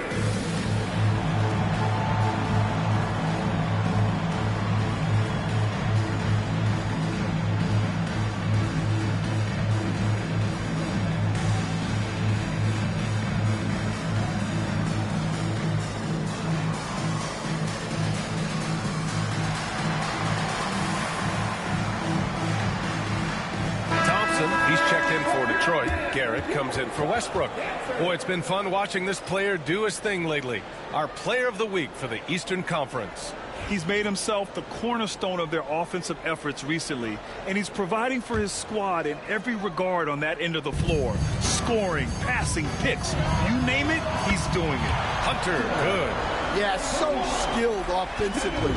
He's checked in for Detroit. Garrett comes in for Westbrook. Boy, it's been fun watching this player do his thing lately. Our player of the week for the Eastern Conference. He's made himself the cornerstone of their offensive efforts recently, and he's providing for his squad in every regard on that end of the floor. Scoring, passing, picks, you name it, he's doing it. Hunter, good. Yeah, so skilled offensively.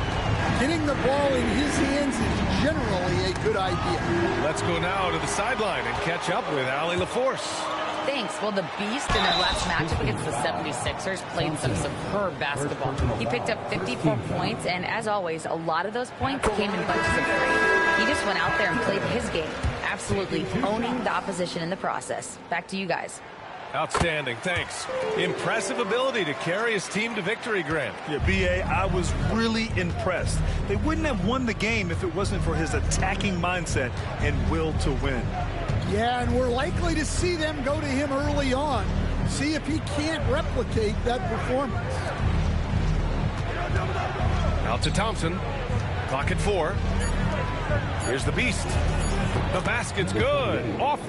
Getting the ball in his hands is generally a good idea. Let's go now to the sideline and catch up with Allie LaForce. Thanks. Well, the Beast in their last matchup against the 76ers played some superb basketball. He picked up 54 points, and as always, a lot of those points came in bunches of 3. He just went out there and played his game, absolutely owning the opposition in the process. Back to you guys. Outstanding, thanks. Impressive ability to carry his team to victory, Grant. Yeah, B.A., I was really impressed. They wouldn't have won the game if it wasn't for his attacking mindset and will to win. Yeah, and we're likely to see them go to him early on. See if he can't replicate that performance. Out to Thompson. Clock at 4. Here's the Beast. The basket's good. Off.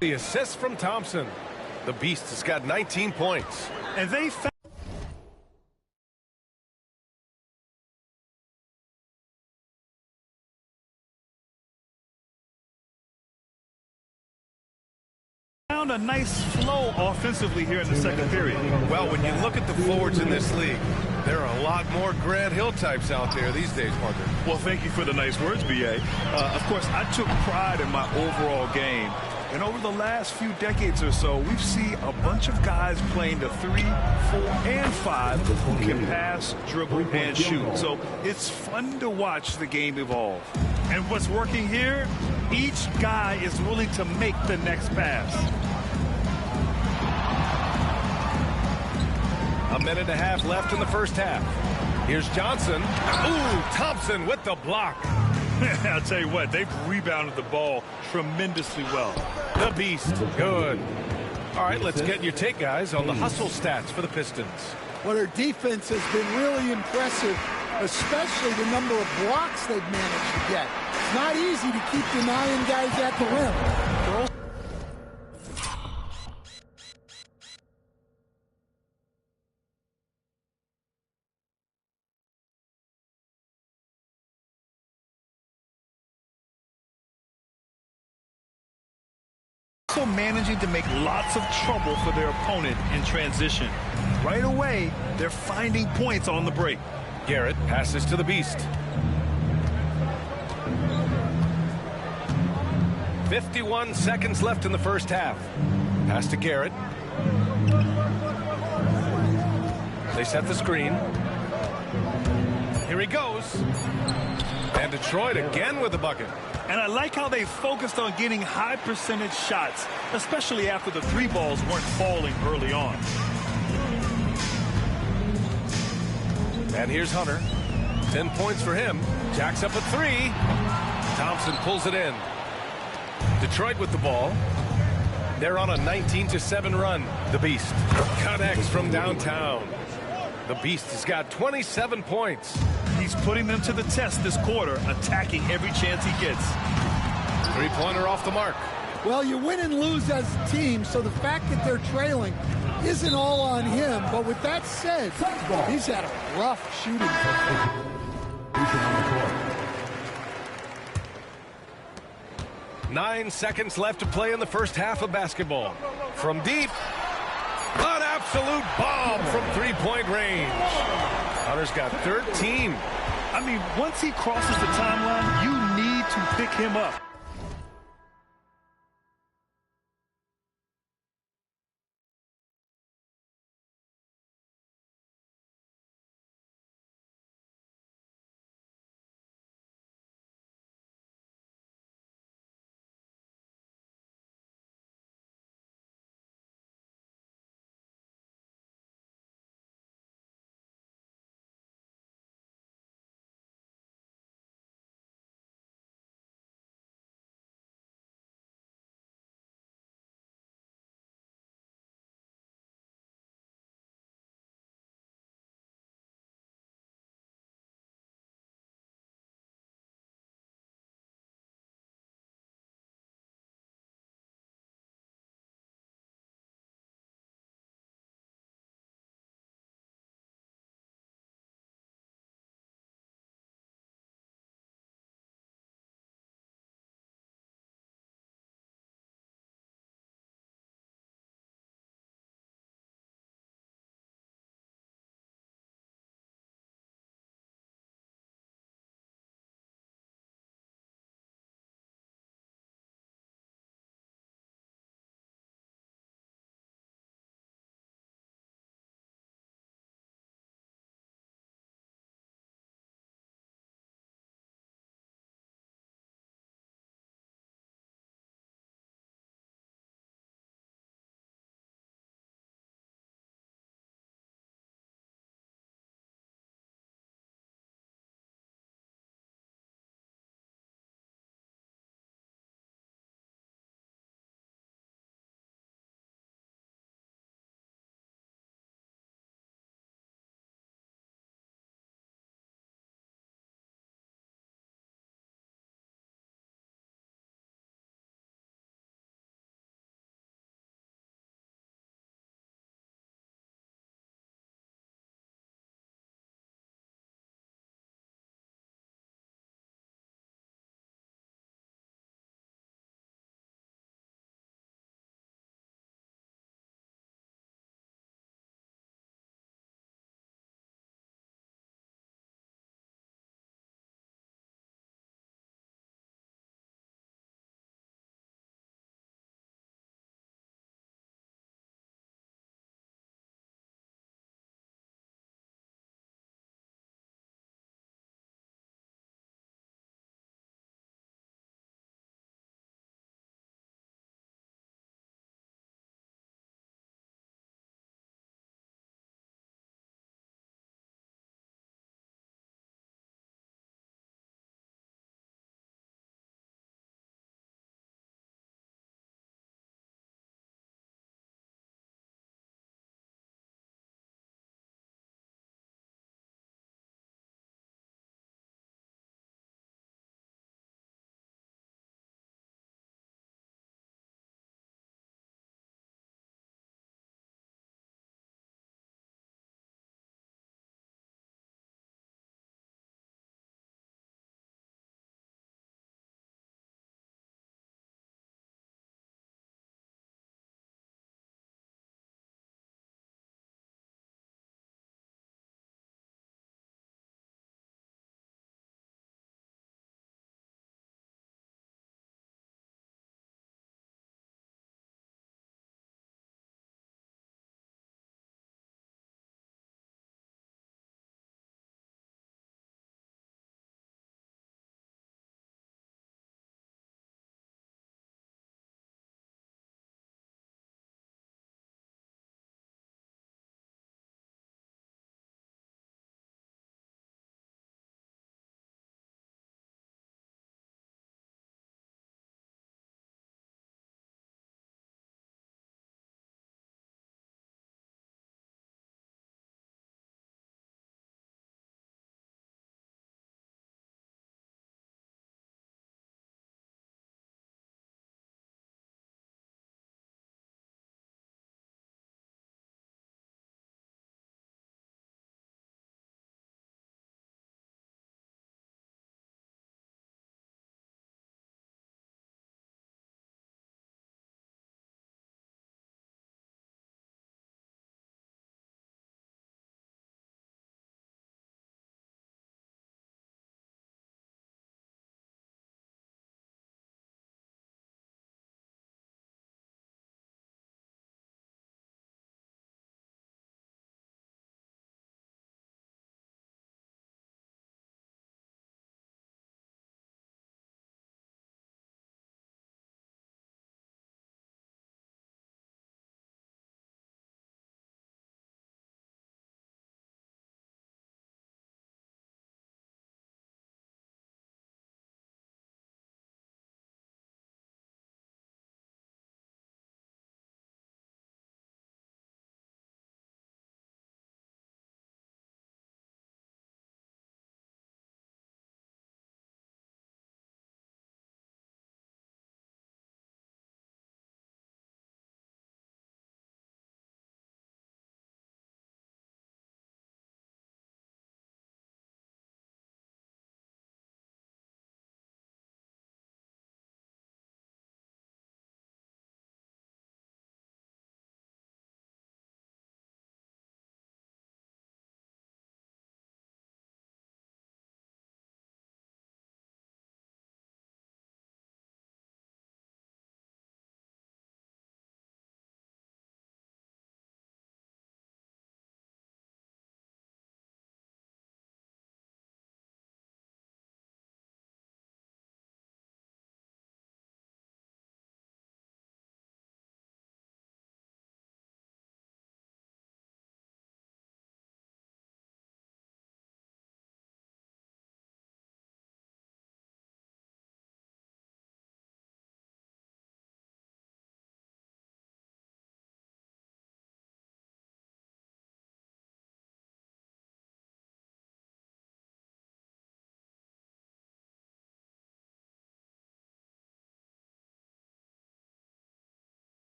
The assist from Thompson. The Beast has got 19 points. And they found found a nice flow offensively here in the second period. Well, when you look at the forwards in this league, there are a lot more Grant Hill types out there these days, Parker. Well, thank you for the nice words, B.A. Of course, I took pride in my overall game. And over the last few decades or so, we've seen a bunch of guys playing the 3, 4, and 5 who can pass, dribble, and shoot. So it's fun to watch the game evolve. And what's working here, each guy is willing to make the next pass. A minute and a half left in the first half. Here's Johnson. Ooh, Thompson with the block. I'll tell you what, they've rebounded the ball tremendously well. The Beast, good. All right, let's get your take, guys, on the hustle stats for the Pistons. Well, their defense has been really impressive, especially the number of blocks they've managed to get. It's not easy to keep denying guys at the rim. Also managing to make lots of trouble for their opponent in transition. Right away, they're finding points on the break. Garrett passes to the Beast. 51 seconds left in the first half. Pass to Garrett. They set the screen. Here he goes. And Detroit again with the bucket. And I like how they focused on getting high percentage shots, especially after the 3 balls weren't falling early on. And here's Hunter. 10 points for him. Jacks up a 3. Thompson pulls it in. Detroit with the ball. They're on a 19-7 run. The Beast connects from downtown. The Beast has got 27 points. He's putting them to the test this quarter, attacking every chance he gets. 3-pointer off the mark. Well, you win and lose as a team, so the fact that they're trailing isn't all on him. But with that said, he's had a rough shooting. 9 seconds left to play in the first half of basketball. From deep, an absolute bomb from 3-point range. Hunter's got 13. I mean, once he crosses the timeline, you need to pick him up.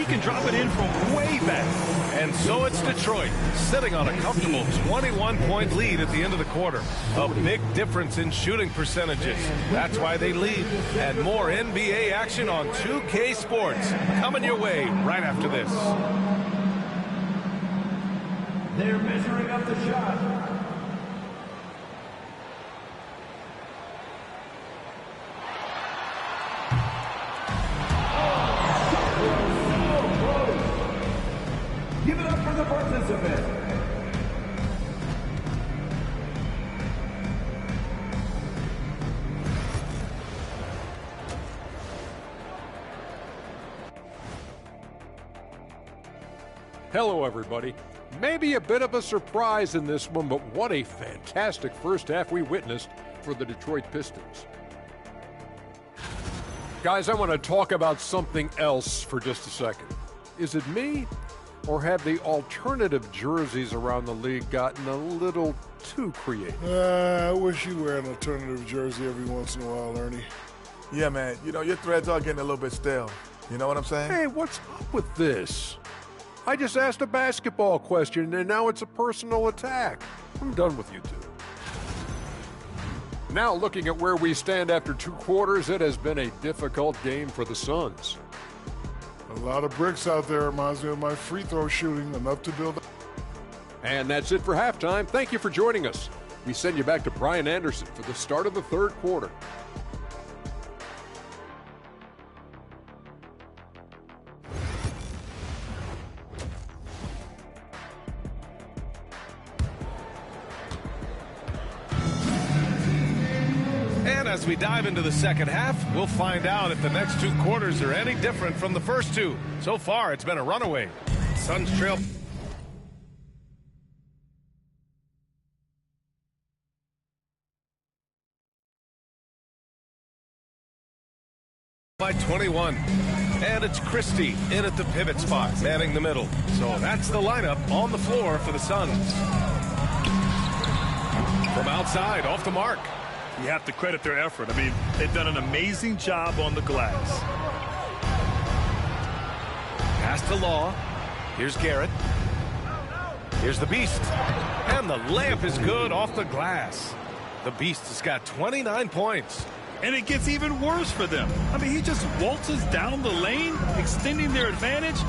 can drop it in from way back. And so it's Detroit, sitting on a comfortable 21-point lead at the end of the quarter. A big difference in shooting percentages. That's why they lead. And more NBA action on 2K Sports. Coming your way right after this. They're measuring up the shot. Give it up for the participant. Hello, everybody. Maybe a bit of a surprise in this one, but what a fantastic first half we witnessed for the Detroit Pistons. Guys, I want to talk about something else for just a second. Is it me, or have the alternative jerseys around the league gotten a little too creative? I wish you wear an alternative jersey every once in a while, Ernie. Yeah, man. You know, your threads are getting a little bit stale. You know what I'm saying? Hey, what's up with this? I just asked a basketball question, and now it's a personal attack. I'm done with you two. Now, looking at where we stand after 2 quarters, it has been a difficult game for the Suns. A lot of bricks out there. Reminds me of my free throw shooting, enough to build. And that's it for halftime. Thank you for joining us. We send you back to Brian Anderson for the start of the 3rd quarter. As we dive into the second half, we'll find out if the next 2 quarters are any different from the first 2. So far, it's been a runaway. Suns trail by 21. And it's Christie in at the pivot spot, manning the middle. So that's the lineup on the floor for the Suns. From outside, off the mark. You have to credit their effort. I mean, they've done an amazing job on the glass. Pass to Law. Here's Garrett. Here's the Beast. And the layup is good off the glass. The Beast has got 29 points. And it gets even worse for them. I mean, he just waltzes down the lane, extending their advantage.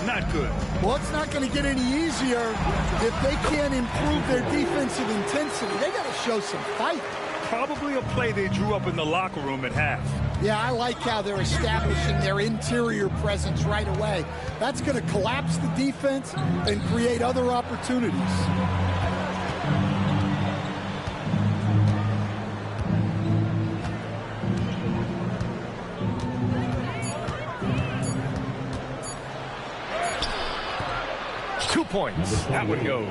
Not good. Well, it's not going to get any easier if they can't improve their defensive intensity. They got to show some fight. Probably a play they drew up in the locker room at half. Yeah, I like how they're establishing their interior presence right away. That's going to collapse the defense and create other opportunities. Points. That one goes.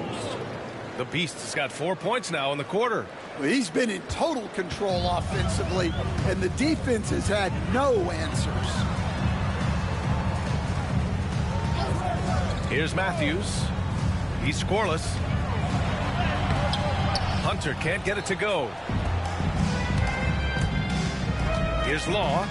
The Beast has got 4 points now in the quarter. Well, he's been in total control offensively, and the defense has had no answers. Here's Matthews. He's scoreless. Hunter can't get it to go. Here's Law.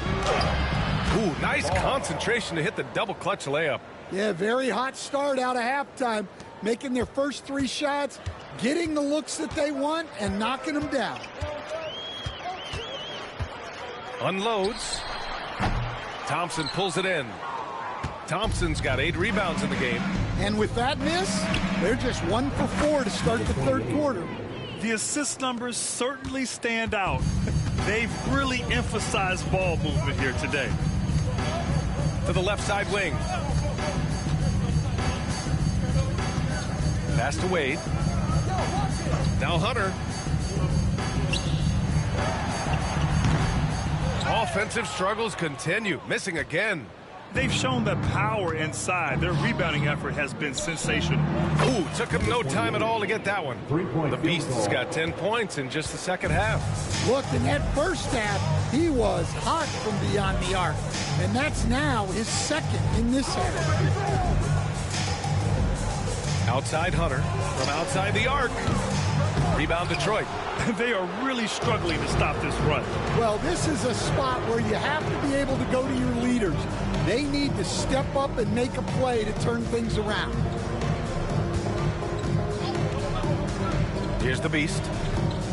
Ooh, nice concentration to hit the double clutch layup. Yeah, very hot start out of halftime, making their first 3 shots, getting the looks that they want, and knocking them down. Unloads. Thompson pulls it in. Thompson's got 8 rebounds in the game. And with that miss, they're just 1 for 4 to start the 3rd quarter. The assist numbers certainly stand out. They've really emphasized ball movement here today. To the left side wing. Pass to Wade. Now Hunter. Offensive struggles continue. Missing again. They've shown that power inside. Their rebounding effort has been sensational. Ooh, took him no time at all to get that one. The Beast has got 10 points in just the second half. Look, in that first half, he was hot from beyond the arc. And that's now his 2nd in this half. Outside Hunter from outside the arc. Rebound Detroit. They are really struggling to stop this run. Well, this is a spot where you have to be able to go to your leaders. They need to step up and make a play to turn things around. Here's the Beast.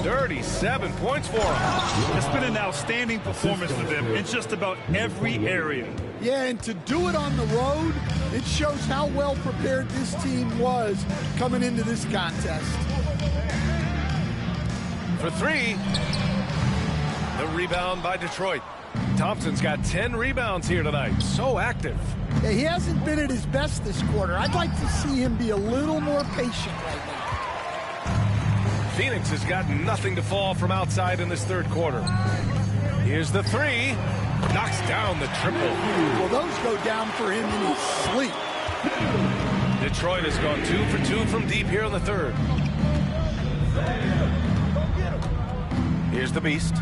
37 points for him. It's been an outstanding performance for them in just about every area. Yeah, and to do it on the road, it shows how well prepared this team was coming into this contest. For three, the rebound by Detroit. Thompson's got 10 rebounds here tonight. So active. Yeah, he hasn't been at his best this quarter. I'd like to see him be a little more patient right now. Phoenix has got nothing to fall from outside in this third quarter. Here's the three. Knocks down the triple. Well, those go down for him in his sleep. Detroit has gone 2 for 2 from deep here in the third. Here's the Beast.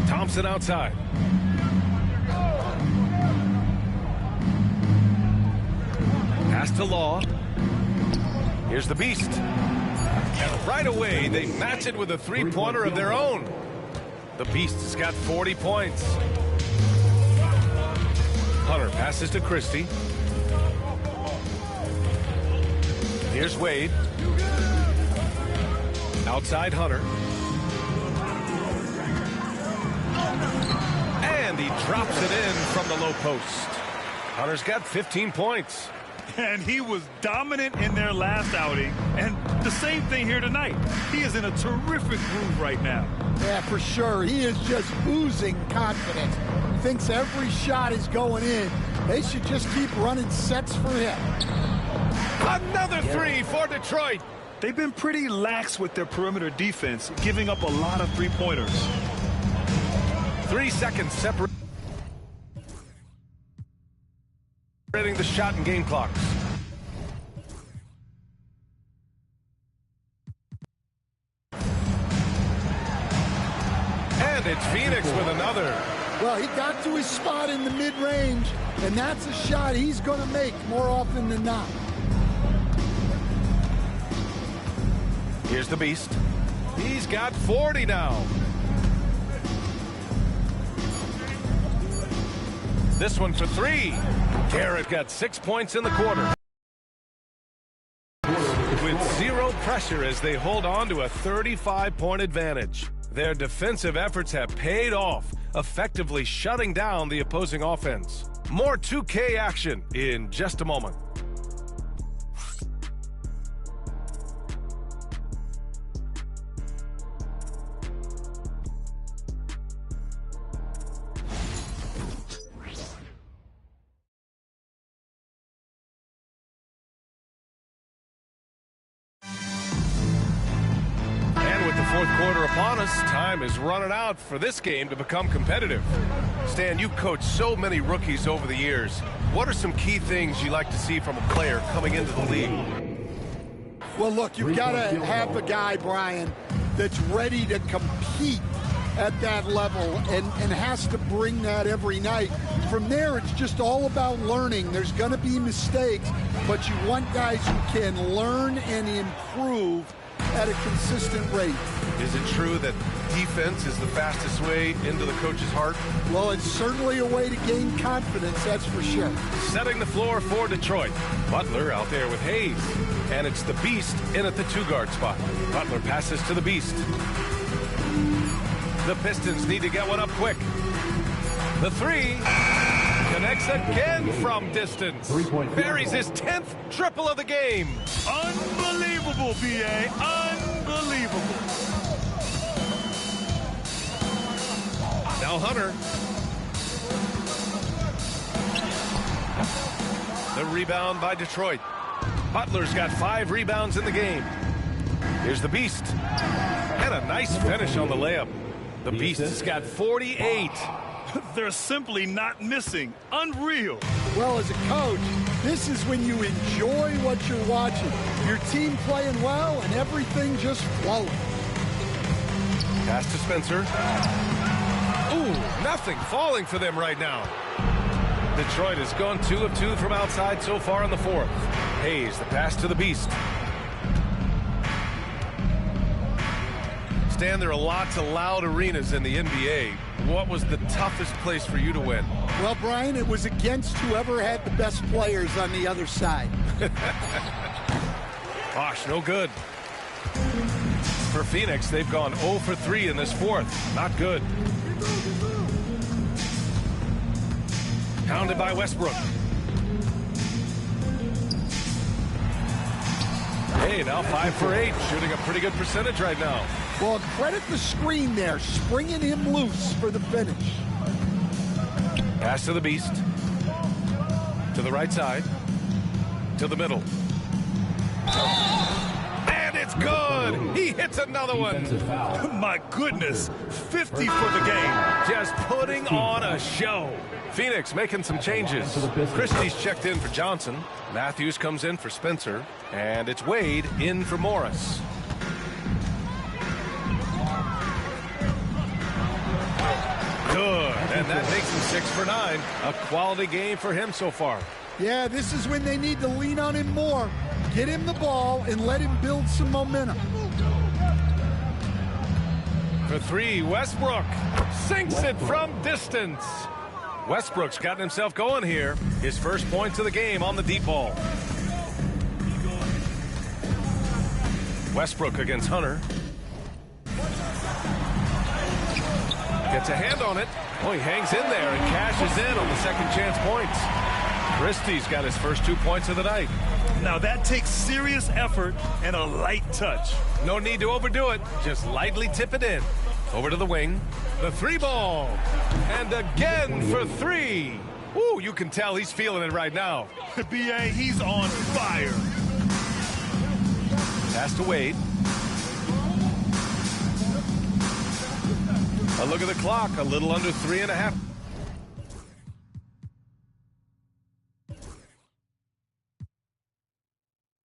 Thompson outside. Pass to Law. Here's the Beast. And right away, they match it with a three-pointer of their own. The Beast has got 40 points. Hunter passes to Christie. Here's Wade. Outside Hunter. And he drops it in from the low post. Hunter's got 15 points. And he was dominant in their last outing. And the same thing here tonight. He is in a terrific groove right now. Yeah, for sure. He is just oozing confidence. Thinks every shot is going in. They should just keep running sets for him. Another three for Detroit. They've been pretty lax with their perimeter defense, giving up a lot of three-pointers. 3 seconds separating the shot and game clocks. And it's Phoenix with another. Well, he got to his spot in the mid-range, and that's a shot he's going to make more often than not. Here's the Beast. He's got 40 now. This one for three. Garrett got 6 points in the quarter. With zero pressure as they hold on to a 35-point advantage. Their defensive efforts have paid off, effectively shutting down the opposing offense. More 2K action in just a moment. Fourth quarter upon us. Time is running out for this game to become competitive. Stan, you've coached so many rookies over the years. What are some key things you like to see from a player coming into the league? Well, look, you've got to have a guy, Brian, that's ready to compete at that level and has to bring that every night. From there, it's just all about learning. There's going to be mistakes, but you want guys who can learn and improve at a consistent rate. Is it true that defense is the fastest way into the coach's heart? Well, it's certainly a way to gain confidence, that's for sure. Setting the floor for Detroit. Butler out there with Hayes. And it's the Beast in at the two-guard spot. Butler passes to the Beast. The Pistons need to get one up quick. The three connects again from distance. Buries his 10th triple of the game. Unbelievable, B.A. Unbelievable. Now Hunter. The rebound by Detroit. Butler's got 5 rebounds in the game. Here's the Beast. And a nice finish on the layup. The Beast has got 48. They're simply not missing. Unreal. Well, as a coach, this is when you enjoy what you're watching. Your team playing well and everything just flowing. Pass to Spencer. Ooh, nothing falling for them right now. Detroit has gone 2 of 2 from outside so far in the fourth. Hayes, the pass to the Beast. understand there are lots of loud arenas in the NBA. What was the toughest place for you to win? Well, Brian, it was against whoever had the best players on the other side. Gosh, no good. For Phoenix, they've gone 0 for 3 in this fourth. Not good. Pounded by Westbrook. Hey, now 5 for 8, shooting a pretty good percentage right now. Well, credit the screen there, springing him loose for the finish. Pass to the Beast. To the right side. To the middle. And it's good! He hits another one. My goodness, 50 for the game. Just putting on a show. Phoenix making some changes. Christie's checked in for Johnson. Matthews comes in for Spencer. And it's Wade in for Morris. Good. And that makes him 6 for 9. A quality game for him so far. Yeah, this is when they need to lean on him more. Get him the ball and let him build some momentum. For 3, Westbrook sinks it from distance. Westbrook's gotten himself going here. His first points of the game on the deep ball. Westbrook against Hunter. Gets a hand on it. Oh, he hangs in there and cashes in on the second chance points. Christie's got his first 2 points of the night. Now that takes serious effort and a light touch. No need to overdo it. Just lightly tip it in. Over to the wing. The 3 ball. And again for 3. Ooh, you can tell he's feeling it right now. B.A., he's on fire. Pass to Wade. A look at the clock. A little under 3.5.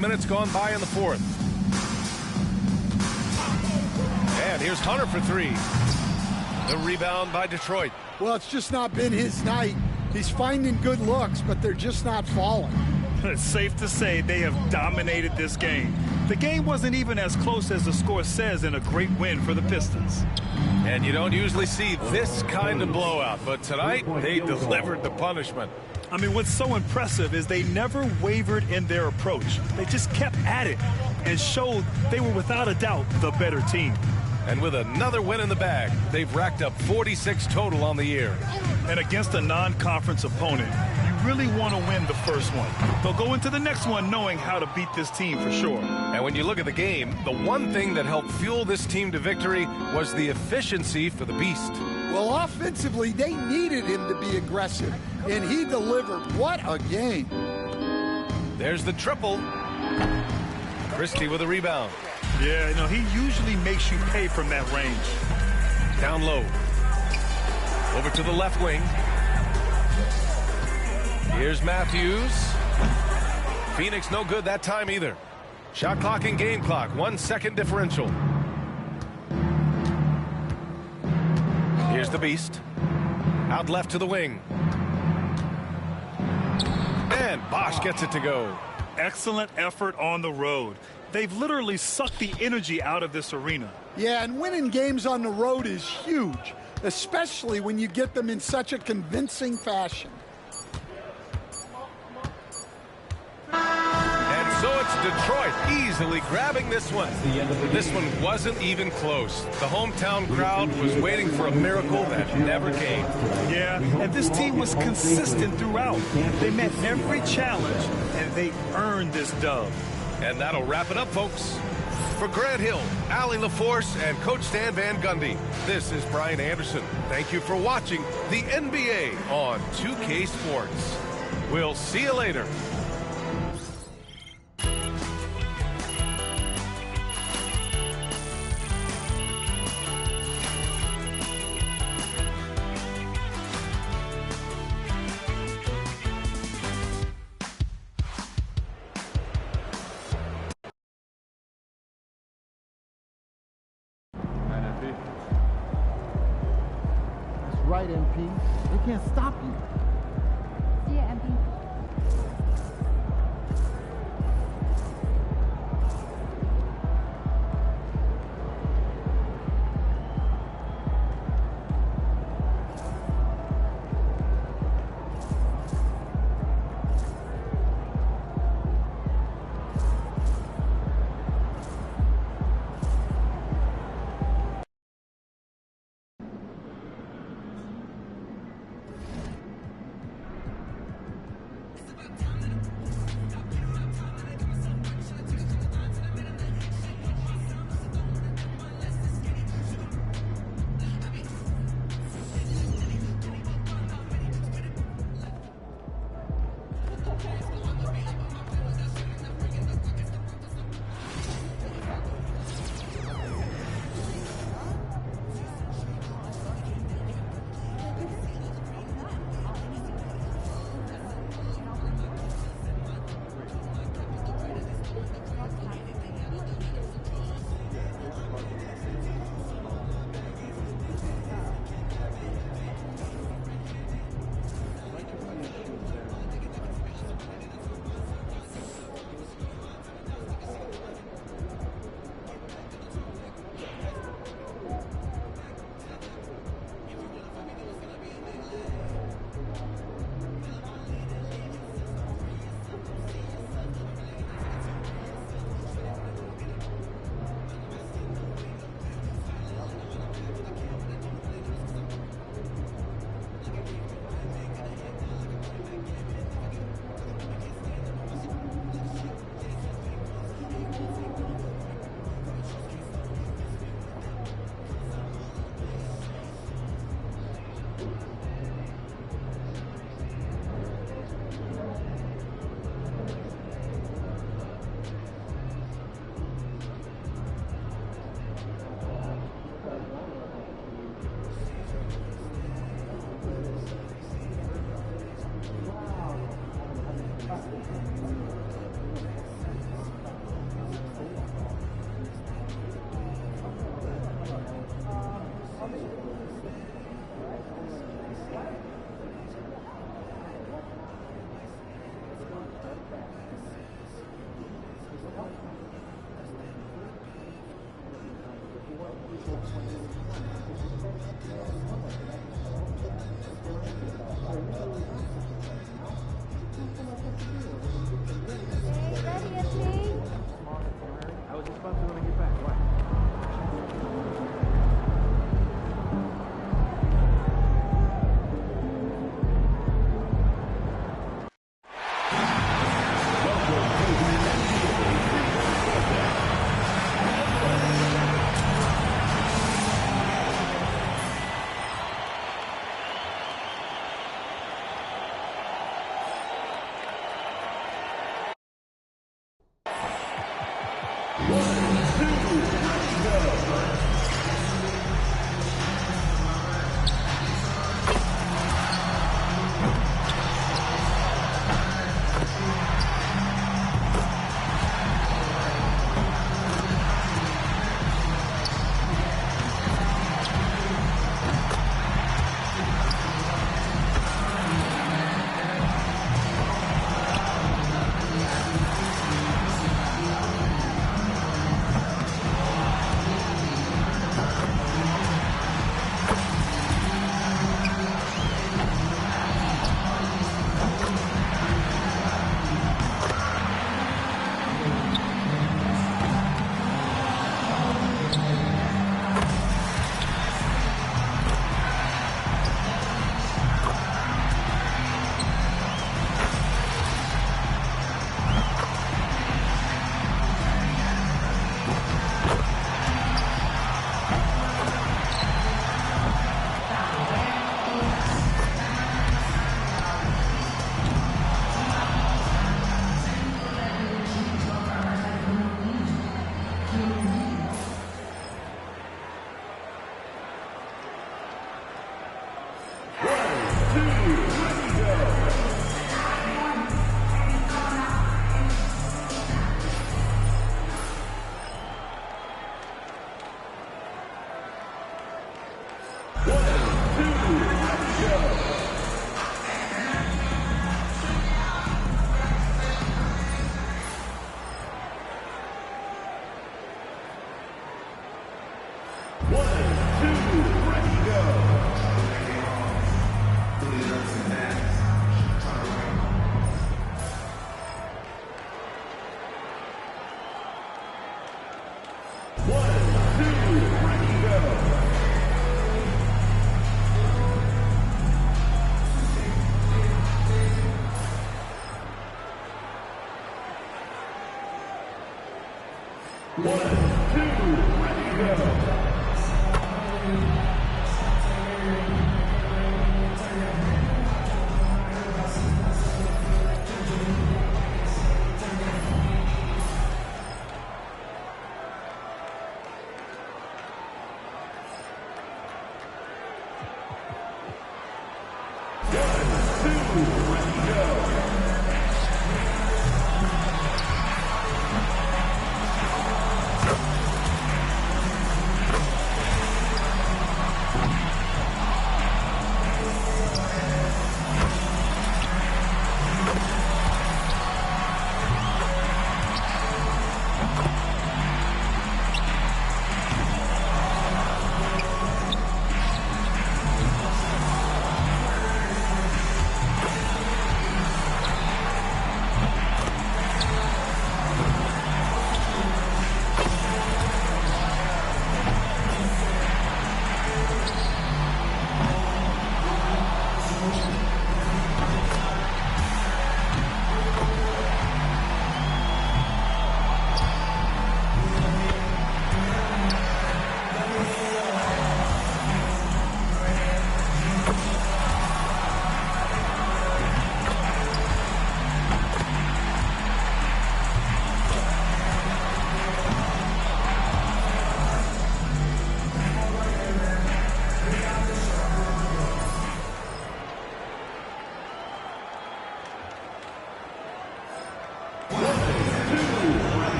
Minutes gone by in the fourth. And here's Hunter for 3. The rebound by Detroit. Well, it's just not been his night. He's finding good looks, but they're just not falling. It's safe to say they have dominated this game. The game wasn't even as close as the score says in a great win for the Pistons. And you don't usually see this kind of blowout, but tonight they delivered the punishment. I mean, what's so impressive is they never wavered in their approach. They just kept at it and showed they were without a doubt the better team. And with another win in the bag, they've racked up 46 total on the year. And against a non-conference opponent, you really want to win the first one. They'll go into the next one knowing how to beat this team for sure. And when you look at the game, the one thing that helped fuel this team to victory was the efficiency for the Beast. Well, offensively, they needed him to be aggressive, and he delivered. What a game. There's the triple. Christie with a rebound. Yeah, no, he usually makes you pay from that range. Down low. Over to the left wing. Here's Matthews. Phoenix no good that time either. Shot clock and game clock. 1 second differential. Here's the Beast. Out left to the wing. And Bosch gets it to go. Excellent effort on the road. They've literally sucked the energy out of this arena. Yeah, and winning games on the road is huge, especially when you get them in such a convincing fashion. And so it's Detroit easily grabbing this one. This one wasn't even close. The hometown crowd was waiting for a miracle that never came. Yeah, and this team was consistent throughout. They met every challenge, and they earned this dub. And that'll wrap it up, folks. For Grant Hill, Allie LaForce, and Coach Stan Van Gundy, this is Brian Anderson. Thank you for watching the NBA on 2K Sports. We'll see you later. Right, MP. They can't stop you. See ya, MP.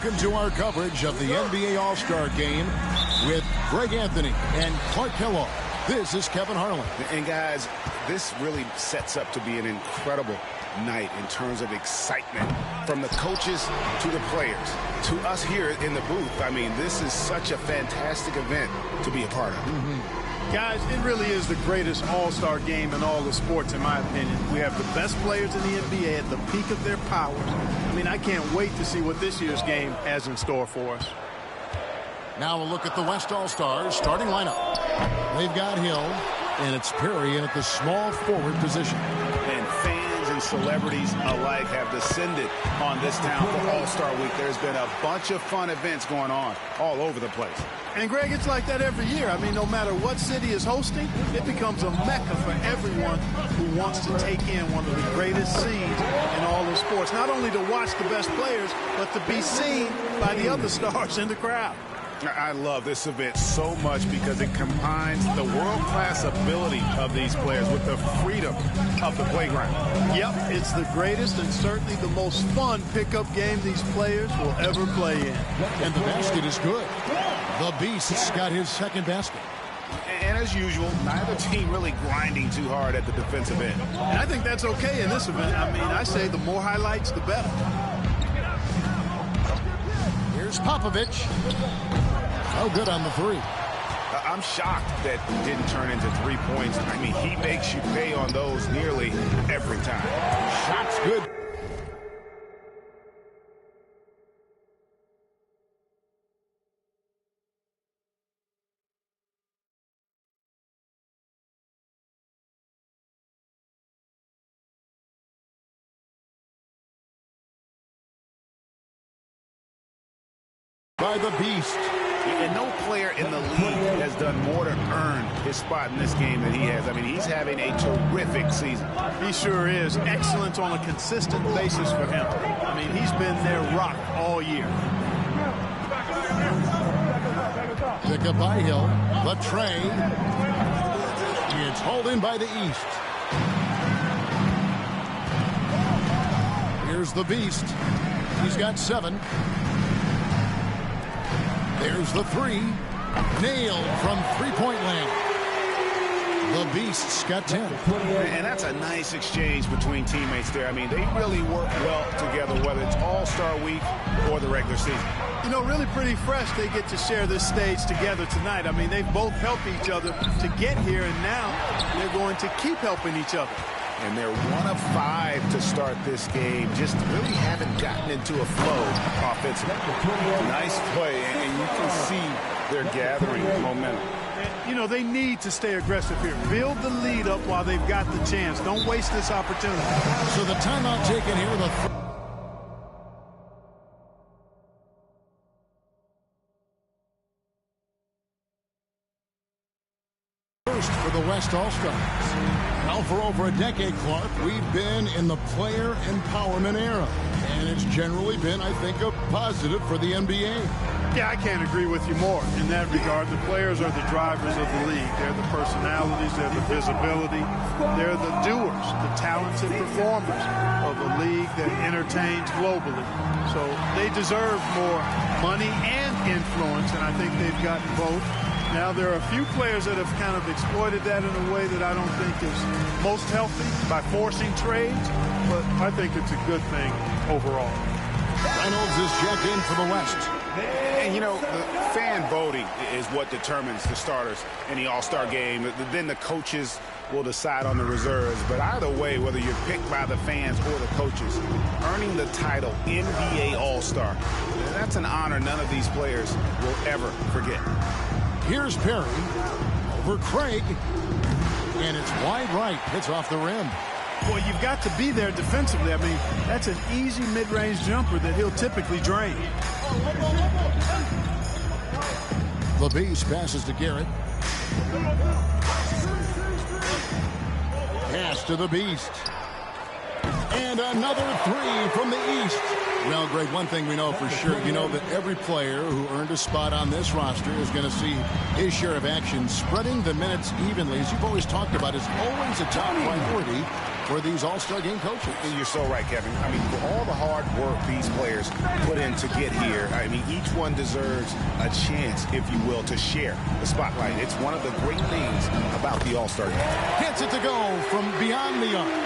Welcome to our coverage of the NBA All-Star Game with Greg Anthony and Clark Kellogg. This is Kevin Harlan. And guys, this really sets up to be an incredible night in terms of excitement from the coaches to the players to us here in the booth. I mean, this is such a fantastic event to be a part of. Guys, it really is the greatest all-star game in all the sports, in my opinion. We have the best players in the NBA at the peak of their powers. I mean, I can't wait to see what this year's game has in store for us. Now a look at the West All-Stars starting lineup. They've got Hill, and it's Perry in at the small forward position. And fans and celebrities alike have descended on this town for All-Star Week. There's been a bunch of fun events going on all over the place. And, Greg, it's like that every year. I mean, no matter what city is hosting, it becomes a mecca for everyone who wants to take in one of the greatest scenes in all of sports. Not only to watch the best players, but to be seen by the other stars in the crowd. I love this event so much because it combines the world-class ability of these players with the freedom of the playground. Yep, it's the greatest and certainly the most fun pickup game these players will ever play in. And the basket is good. The Beast's got his second basket. And as usual, neither team really grinding too hard at the defensive end. And I think that's okay in this event. I mean, I say the more highlights, the better. Here's Popovich. No good on the three. I'm shocked that didn't turn into 3 points. I mean, he makes you pay on those nearly every time. Shot's good. By the Beast. And no player in the league has done more to earn his spot in this game than he has. I mean, he's having a terrific season. He sure is. Excellence on a consistent basis for him. I mean, he's been their rock all year. Pick up by Hill. The tray. It's hauled in by the East. Here's the Beast. He's got 7. There's the 3. Nailed from three-point land. The Beast's got 10. And that's a nice exchange between teammates there. I mean, they really work well together, whether it's All-Star Week or the regular season. You know, really pretty fresh they get to share this stage together tonight. I mean, they've both helped each other to get here, and now they're going to keep helping each other. And they're 1 of 5 to start this game. Just really haven't gotten into a flow offensively. Nice play, and you can see they're gathering momentum. And, you know, they need to stay aggressive here. Build the lead up while they've got the chance. Don't waste this opportunity. So the timeout taken here. The for the West All-Stars. Now, for over a decade, Clark, we've been in the player empowerment era. And it's generally been, I think, a positive for the NBA. Yeah, I can't agree with you more in that regard. The players are the drivers of the league. They're the personalities. They're the visibility. They're the doers, the talented performers of a league that entertains globally. So they deserve more money and influence, and I think they've gotten both. Now, there are a few players that have kind of exploited that in a way that I don't think is most healthy by forcing trades, but I think it's a good thing overall. Reynolds is checked in for the West. And, you know, the fan voting is what determines the starters in the All-Star game. Then the coaches will decide on the reserves. But either way, whether you're picked by the fans or the coaches, earning the title NBA All-Star, that's an honor none of these players will ever forget. Here's Perry over Craig. And it's wide right. Hits off the rim. Well, you've got to be there defensively. I mean, that's an easy mid-range jumper that he'll typically drain. The Beast passes to Garrett. Pass to the Beast. And another three from the East. Well, Greg, one thing we know for sure, you know that every player who earned a spot on this roster is going to see his share of action. Spreading the minutes evenly, as you've always talked about, is always a top priority for these All-Star game coaches. And you're so right, Kevin. I mean, for all the hard work these players put in to get here, I mean, each one deserves a chance, if you will, to share the spotlight. It's one of the great things about the All-Star game. Gets it to go from beyond the arc.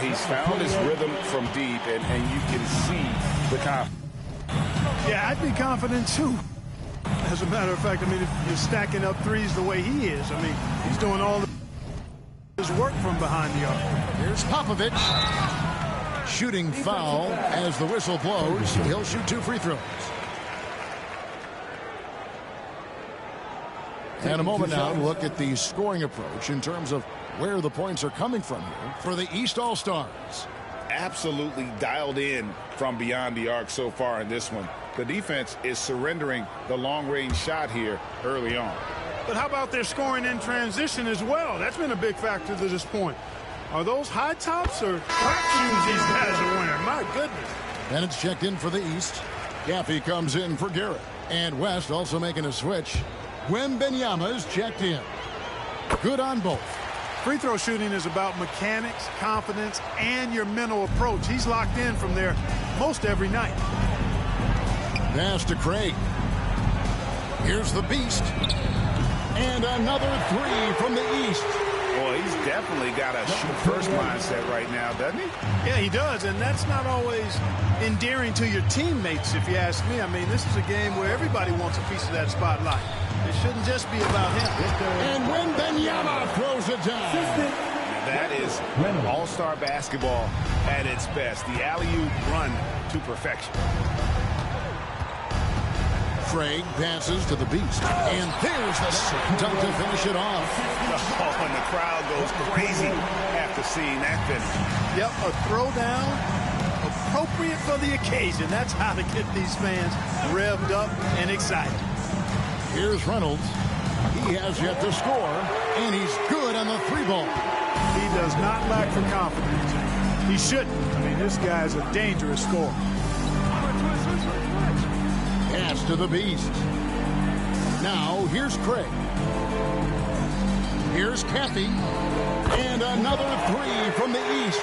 He's found his rhythm from deep, and you can see the confidence. Yeah, I'd be confident, too. As a matter of fact, I mean, if you're stacking up threes the way he is, I mean, he's doing all his work from behind the arc. Here's Popovich. Shooting foul as the whistle blows. He'll shoot 2 free throws. And a moment now to look at the scoring approach in terms of where the points are coming from here for the East All-Stars. Absolutely dialed in from beyond the arc so far in this one. The defense is surrendering the long-range shot here early on. But how about their scoring in transition as well? That's been a big factor to this point. Are those high tops or crap shoes these guys are wearing? My goodness. And it's checked in for the East. Gaffey comes in for Garrett. And West also making a switch. Wembanyama's checked in. Good on both. Free throw shooting is about mechanics, confidence, and your mental approach. He's locked in from there most every night. Pass to Craig. Here's the Beast. And another three from the East. Boy, he's definitely got a shoot-first mindset right now, doesn't he? Yeah, he does, and that's not always endearing to your teammates, if you ask me. I mean, this is a game where everybody wants a piece of that spotlight. It shouldn't just be about him. And Wembanyama throws it down. That is all-star basketball at its best. The alley-oop run to perfection. Craig passes to the Beast. And there's the dunk to finish it off. Oh, and the crowd goes crazy after seeing that finish. Yep, a throwdown appropriate for the occasion. That's how to get these fans revved up and excited. Here's Reynolds. He has yet to score, and he's good on the 3-ball. He does not lack for confidence. He shouldn't. I mean, this guy's a dangerous scorer. Pass to the Beast. Now, here's Craig. Here's Caffey. And another three from the East.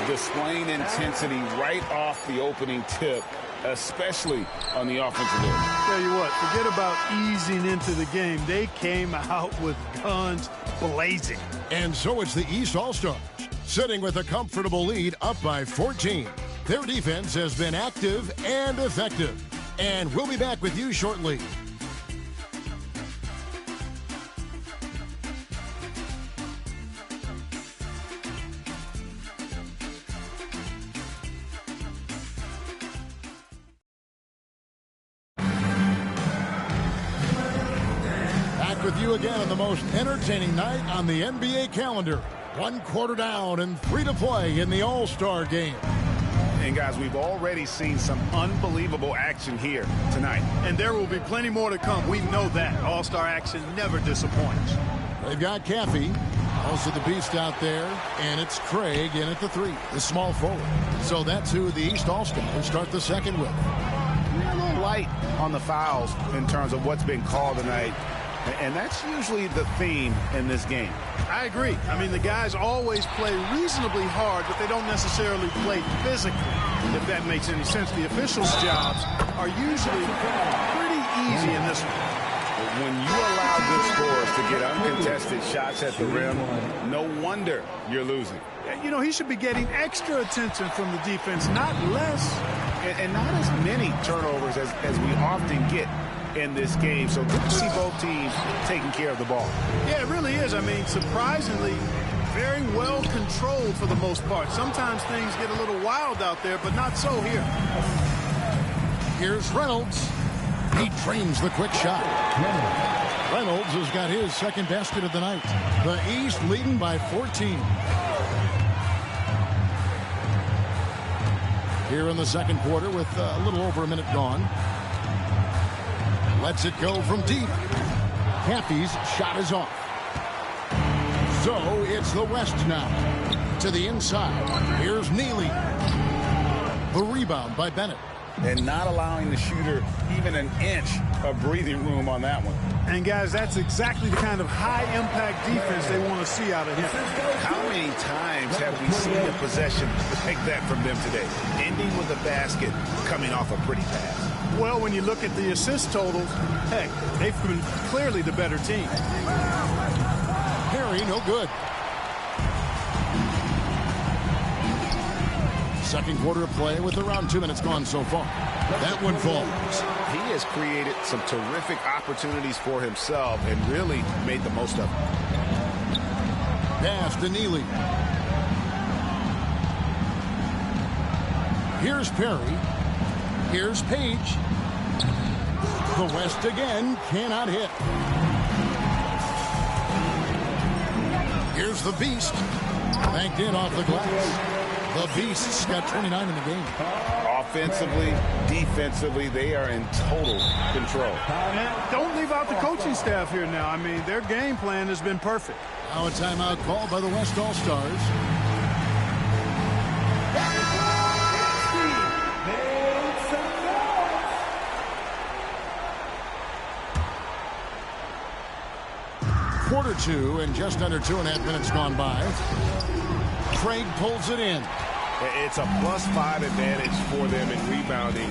Displaying intensity right off the opening tip, especially on the offensive end. Tell you what, forget about easing into the game. They came out with guns blazing. And so it's the East All-Stars, sitting with a comfortable lead up by 14. Their defense has been active and effective. And we'll be back with you shortly. With you again on the most entertaining night on the NBA calendar. 1 quarter down and 3 to play in the All-Star game. And guys, we've already seen some unbelievable action here tonight. And there will be plenty more to come. We know that. All-Star action never disappoints. They've got Caffey, also the Beast out there, and it's Craig in at the 3, the small forward. So that's who the East All-Stars start the second with. A little light on the fouls in terms of what's been called tonight. And that's usually the theme in this game. I agree. I mean, the guys always play reasonably hard, but they don't necessarily play physically, if that makes any sense. The officials' jobs are usually pretty easy in this one. When you allow good scores to get uncontested shots at the rim, no wonder you're losing. You know, he should be getting extra attention from the defense, not less. And not as many turnovers as we often get in this game. So good to see both teams taking care of the ball. Yeah, it really is. I mean, surprisingly, very well controlled for the most part. Sometimes things get a little wild out there, but not so here. Here's Reynolds. He trains the quick shot. Reynolds has got his second basket of the night. The East leading by 14. Here in the second quarter with a little over a minute gone. Lets it go from deep. Cappy's shot is off. So it's the West now. To the inside. Here's Neely. The rebound by Bennett. And not allowing the shooter even an inch of breathing room on that one. And, guys, that's exactly the kind of high-impact defense they want to see out of him. How many times have we seen a possession like that from them today? Ending with a basket, coming off a pretty pass. Well, when you look at the assist totals, heck, they've been clearly the better team. Perry, no good. Second quarter of play with around 2 minutes gone so far. That one falls. He has created some terrific opportunities for himself and really made the most of it. Pass to Neely. Here's Perry. Here's Page. The West again cannot hit. Here's the Beast. Banked in off the glass. The Beasts got 29 in the game. Offensively, defensively, they are in total control. And don't leave out the coaching staff here now. I mean, their game plan has been perfect. Now a timeout called by the West All-Stars. Quarter two and just under 2.5 minutes gone by. Craig pulls it in. It's a +5 advantage for them in rebounding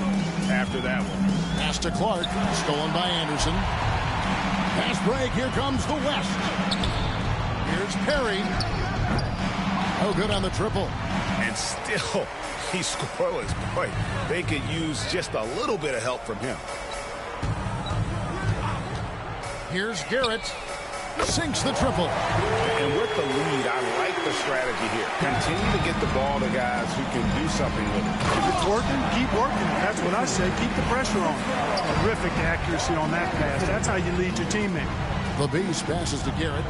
after that one. Pass to Clark, stolen by Anderson. Pass break, here comes the West. Here's Perry. Oh, good on the triple. And still, he's scoreless. Boy, they could use just a little bit of help from him. Here's Garrett. Sinks the triple. And with the lead, I like the strategy here. Continue to get the ball to guys who can do something with it. If it's working, keep working. That's what I say. Keep the pressure on. Terrific accuracy on that pass. That's how you lead your teammate. The Beast passes to Garrett.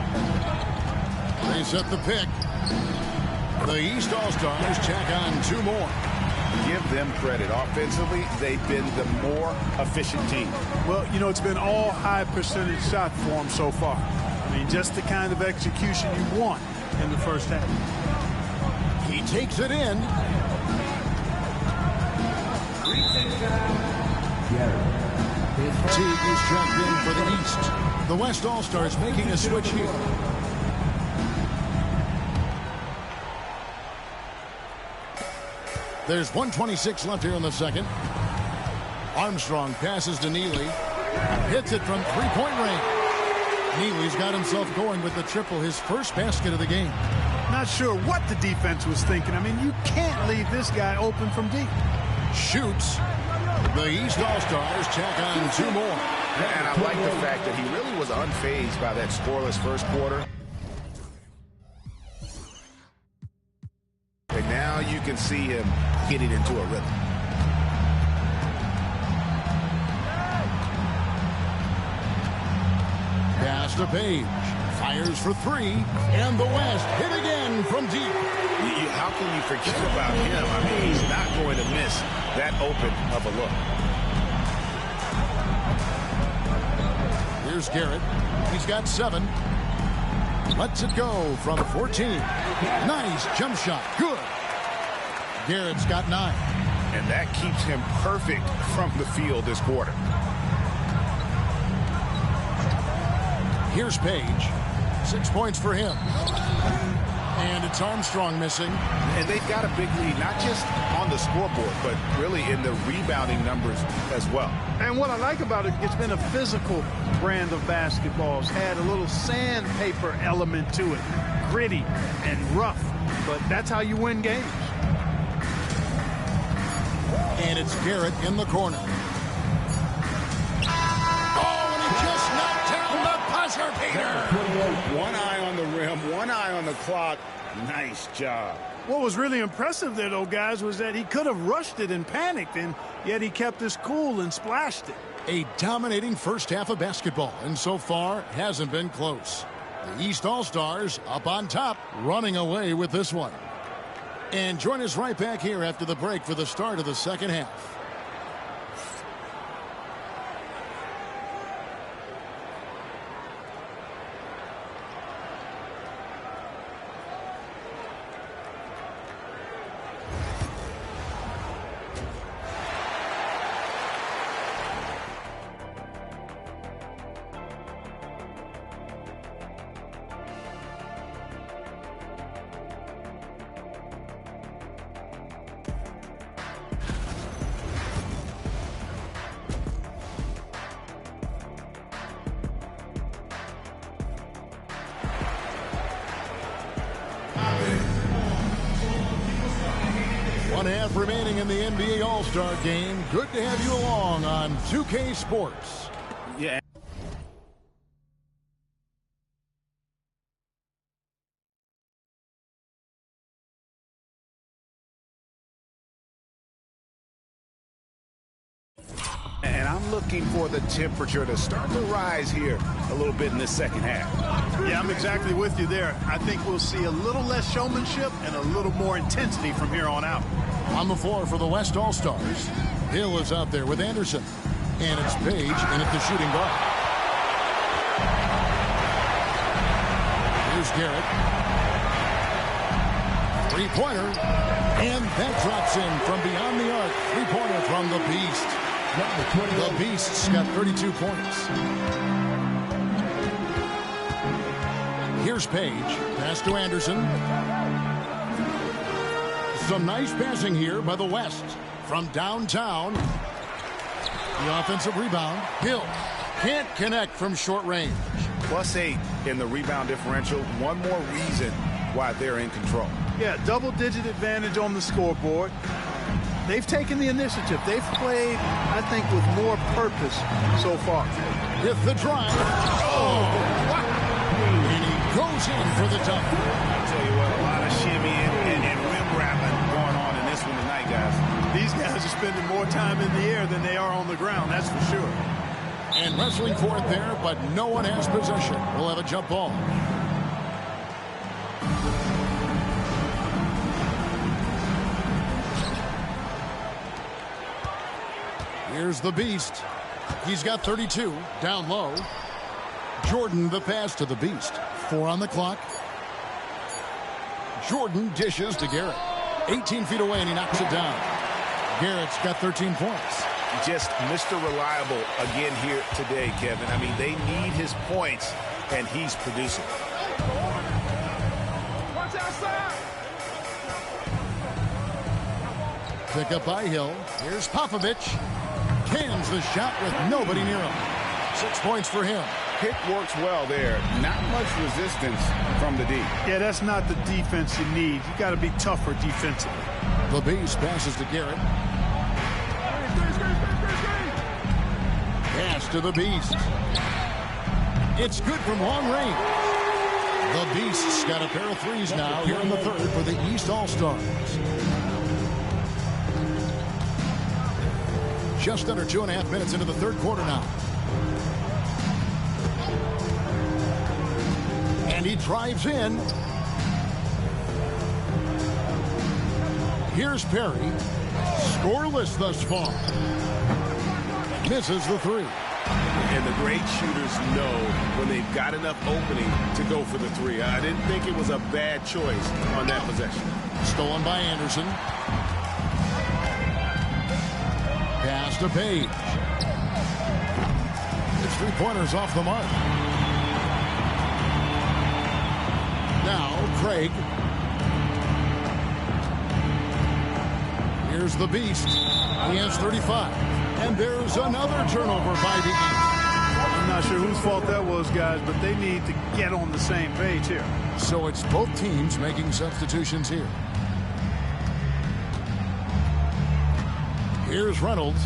They set the pick. The East All-Stars check on 2 more. Give them credit. Offensively, they've been the more efficient team. Well, you know, it's been all high percentage shot for them so far. I mean, just the kind of execution you want in the first half. He takes it in. Teague is checked in for the East. The West All-Stars making a switch here. There's 1:26 left here in the second. Armstrong passes to Neely. Hits it from three-point range. Neely's got himself going with the triple, his first basket of the game. Not sure what the defense was thinking. I mean, you can't leave this guy open from deep. Shoots. The East All-Stars check on 2 more. And I like the fact that he really was unfazed by that scoreless first quarter. And now you can see him getting into a rhythm. Pass to Page. Fires for 3. And the West hit again from deep. How can you forget about him? I mean, he's not going to miss that open of a look. Here's Garrett. He's got 7. Lets it go from 14. Nice jump shot. Good. Garrett's got 9. And that keeps him perfect from the field this quarter. Here's Page. 6 points for him. And it's Armstrong missing. And they've got a big lead, not just on the scoreboard, but really in the rebounding numbers as well. And what I like about it, it's been a physical brand of basketball. It's had a little sandpaper element to it, gritty and rough, but that's how you win games. And it's Garrett in the corner. Oh, and he just knocked down the buzzer beater. One eye on the rim, one eye on the clock. Nice job. What was really impressive there, though, guys, was that he could have rushed it and panicked, and yet he kept his cool and splashed it. A dominating first half of basketball, and so far hasn't been close. The East All-Stars up on top, running away with this one. And join us right back here after the break for the start of the second half. One half remaining in the NBA All-Star game. Good to have you along on 2K Sports. Yeah. And I'm looking for the temperature to start to rise here a little bit in this second half. Yeah, I'm exactly with you there. I think we'll see a little less showmanship and a little more intensity from here on out. On the floor for the West All-Stars, Hill is out there with Anderson. And it's Page in at the shooting guard. Here's Garrett. Three-pointer. And that drops in from beyond the arc. Three-pointer from the Beast. The Beast's got 32 points. Here's Page. Pass to Anderson. Some nice passing here by the West. From downtown. The offensive rebound. Hill can't connect from short range. +8 in the rebound differential. One more reason why they're in control. Yeah, double-digit advantage on the scoreboard. They've taken the initiative. They've played, I think, with more purpose so far. With the drive. Oh! And he goes in for the dunk. I'll tell you what, a lot of shimmy and rim wrapping going on in this one tonight, guys. These guys are spending more time in the air than they are on the ground, that's for sure. And wrestling for it there, but no one has possession. We'll have a jump ball. Here's the Beast. He's got 32. Down low. Jordan the pass to the Beast. 4 on the clock. Jordan dishes to Garrett. 18 feet away and he knocks it down. Garrett's got 13 points. Just Mr. Reliable again here today, Kevin. I mean, they need his points, and he's producing. Watch outside. Pick up by Hill. Here's Popovich. Cans the shot with nobody near him. 6 points for him. Pick works well there. Not much resistance from the D. Yeah, that's not the defense you need. You got to be tougher defensively. The Beast passes to Garrett. Pass to the Beast. It's good from long range. The Beast's got a pair of threes now here in the third for the East All-Stars. Just under 2.5 minutes into the third quarter now. And he drives in. Here's Perry. Scoreless thus far. Misses the three. And the great shooters know when they've got enough opening to go for the three. I didn't think it was a bad choice on that possession. Stolen by Anderson. Pass to Page. His three-pointers off the mark. Now, Craig. Here's the Beast. He has 35. And there's another turnover by the East. I'm not sure whose fault that was, guys, but they need to get on the same page here. So it's both teams making substitutions here. Here's Reynolds.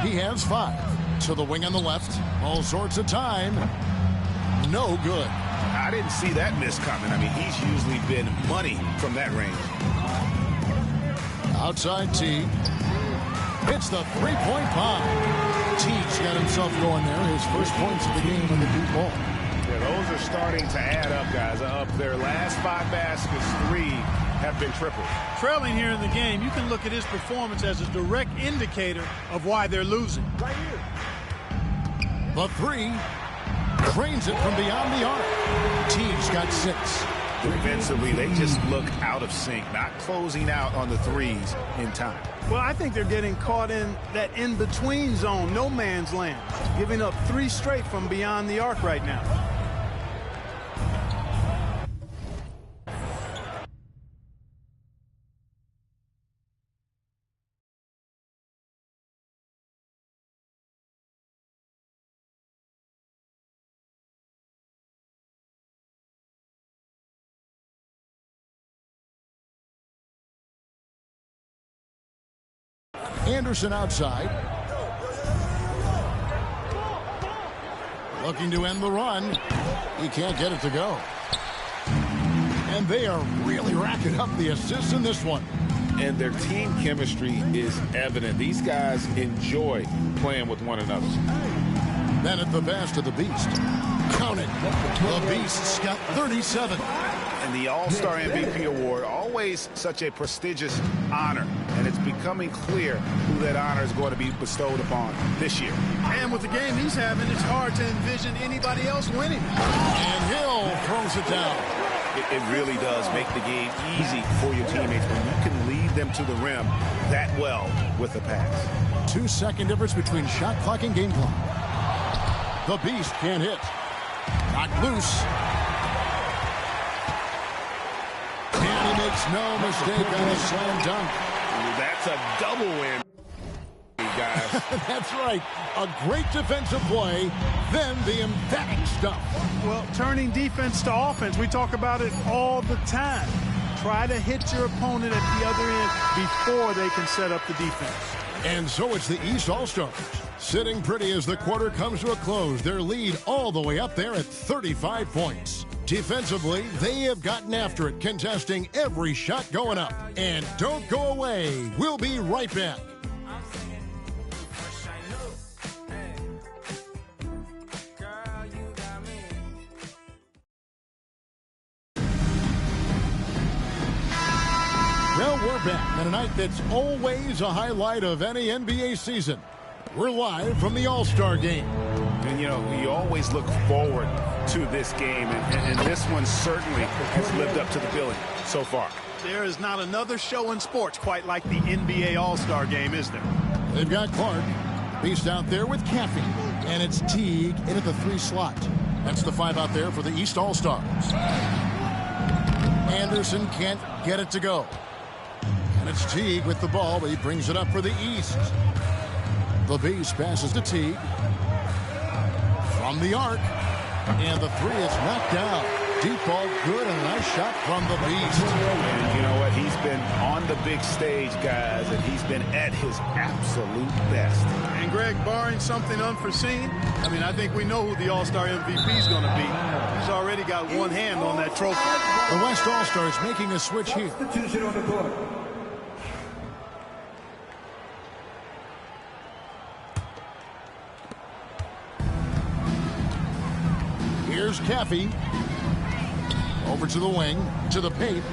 He has 5. To the wing on the left. All sorts of time. No good. I didn't see that miss coming. I mean, he's usually been money from that range. Outside Teague. It's the three-point pie. Teague's got himself going there. His first points of the game on the deep ball. Yeah, those are starting to add up, guys. Up their last 5 baskets, 3 have been tripled. Trailing here in the game, you can look at his performance as a direct indicator of why they're losing. Right here. The 3. Drains it from beyond the arc. Teague's got 6. Defensively, they just look out of sync, not closing out on the 3s in time. Well, I think they're getting caught in that in-between zone, no man's land, giving up 3 straight from beyond the arc right now. Anderson outside. Looking to end the run. He can't get it to go. And they are really racking up the assists in this one. And their team chemistry is evident. These guys enjoy playing with one another. Then at the best of the Beast. Count it. The Beast's got 37. And the All-Star MVP award, always such a prestigious honor. And it's becoming clear who that honor is going to be bestowed upon this year. And with the game he's having, it's hard to envision anybody else winning. And Hill throws it down. It really does make the game easy for your teammates when you can lead them to the rim that well with a pass. 2-second difference between shot clock and game clock. The Beast can't hit. Knocked loose. And he makes no mistake on the slam dunk. That's a double win, guys. That's right. A great defensive play, then the emphatic stuff. Well, turning defense to offense, we talk about it all the time. Try to hit your opponent at the other end before they can set up the defense. And so it's the East All-Stars. Sitting pretty as the quarter comes to a close. Their lead all the way up there at 35 points. Defensively, they have gotten after it, contesting every shot going up. And don't go away. We'll be right back. Well, we're back on a night that's always a highlight of any NBA season. We're live from the All-Star Game. And, you know, we always look forward to this game, and this one certainly has lived up to the billing so far. There is not another show in sports quite like the NBA All-Star Game, is there? They've got Clark. Beast out there with Caffey. And it's Teague in at the 3 slot. That's the 5 out there for the East All-Stars. Anderson can't get it to go. And it's Teague with the ball, but he brings it up for the East. The Beast passes to Teague. From the arc. And the 3 is knocked down. Deep ball good, and a nice shot from the Beast. And you know what? He's been on the big stage, guys, and he's been at his absolute best. And Greg, barring something unforeseen, I mean, I think we know who the All-Star MVP is going to be. He's already got one hand on that trophy. The West All-Stars making a switch here. Here's Caffey. Over to the wing, to the paint.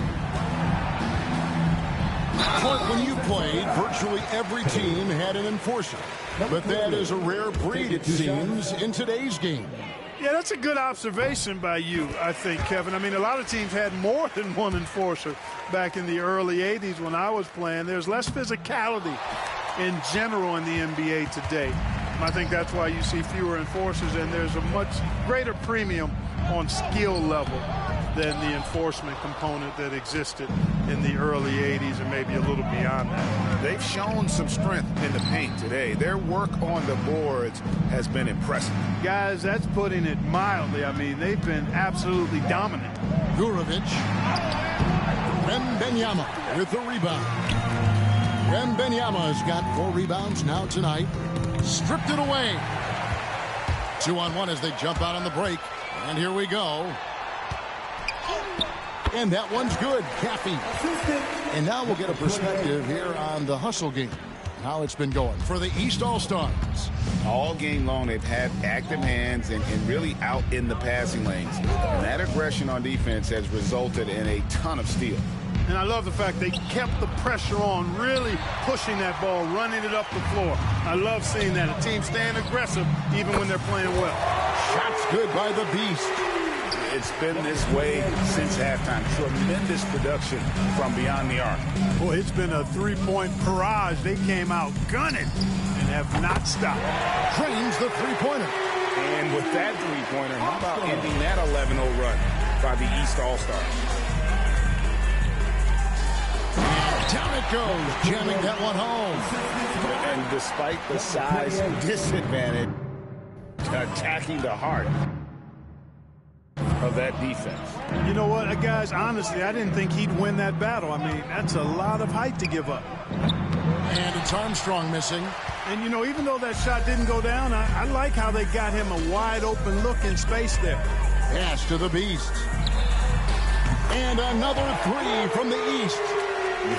Clark, when you played, virtually every team had an enforcer. But that is a rare breed, it seems, in today's game. Yeah, that's a good observation by you, I think, Kevin. I mean, a lot of teams had more than one enforcer back in the early 80s when I was playing. There's less physicality in general in the NBA today. I think that's why you see fewer enforcers, and there's a much greater premium on skill level. than the enforcement component that existed in the early 80s and maybe a little beyond that. They've shown some strength in the paint today. Their work on the boards has been impressive. Guys, that's putting it mildly. I mean, they've been absolutely dominant. Gurovic. Wembanyama with the rebound. Wembanyama's got 4 rebounds now tonight. Stripped it away. 2-on-1 as they jump out on the break. And here we go. And that one's good. Caffey. And now we'll get a perspective here on the hustle game. How it's been going for the East All-Stars. All game long, they've had active hands and really out in the passing lanes. And that aggression on defense has resulted in a ton of steals. And I love the fact they kept the pressure on, really pushing that ball, running it up the floor. I love seeing that. A team staying aggressive even when they're playing well. Shots good by the Beast. It's been this way since halftime. Tremendous production from beyond the arc. Boy, it's been a three-point barrage. They came out gunning and have not stopped. Drains the three-pointer. And with that three-pointer, how about ending that 11-0 run by the East All-Stars? Down it goes, jamming that one home. And despite the size disadvantage, attacking the heart of that defense. You know what, guys, honestly, I didn't think he'd win that battle. I mean, that's a lot of height to give up. And it's Armstrong missing. And, you know, even though that shot didn't go down, I like how they got him a wide-open look in space there. Pass to the Beast. And another 3 from the East.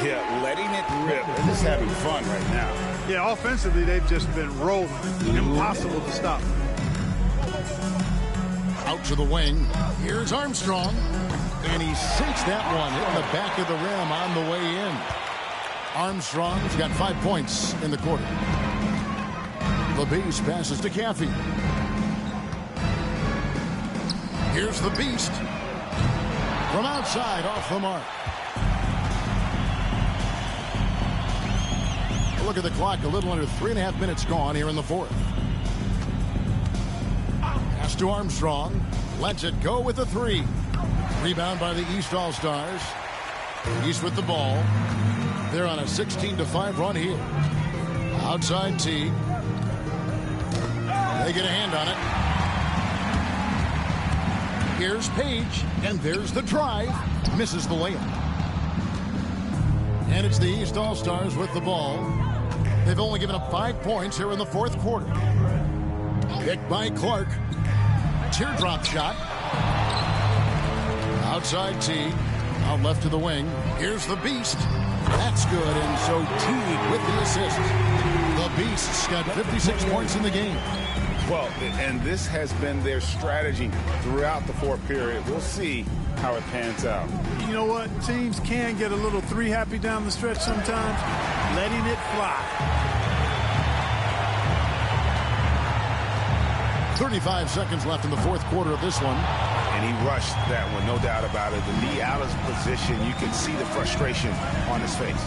Yeah, letting it rip. They're just having fun right now. Yeah, offensively, they've just been rolling. Impossible to stop. Out to the wing. Here's Armstrong. And he sinks that one, hitting the back of the rim on the way in. Armstrong's got 5 points in the quarter. The Beast passes to Caffey. Here's the Beast. From outside, off the mark. Look at the clock, a little under 3.5 minutes gone here in the fourth. Pass to Armstrong. Lets it go with the 3. Rebound by the East All-Stars. East with the ball. They're on a 16-5 run here. Outside T. They get a hand on it. Here's Page. And there's the drive. Misses the layup. And it's the East All-Stars with the ball. They've only given up 5 points here in the fourth quarter. Picked by Clark. Teardrop shot. Outside T. Out left to the wing. Here's the Beast. That's good. And so Teague with the assist. The Beast's got 56 points in the game. Well, and this has been their strategy throughout the fourth period. We'll see how it pans out. You know what? Teams can get a little 3 happy down the stretch sometimes. Letting it fly. 35 seconds left in the fourth quarter of this one. And he rushed that one, no doubt about it. The knee out of position, you can see the frustration on his face.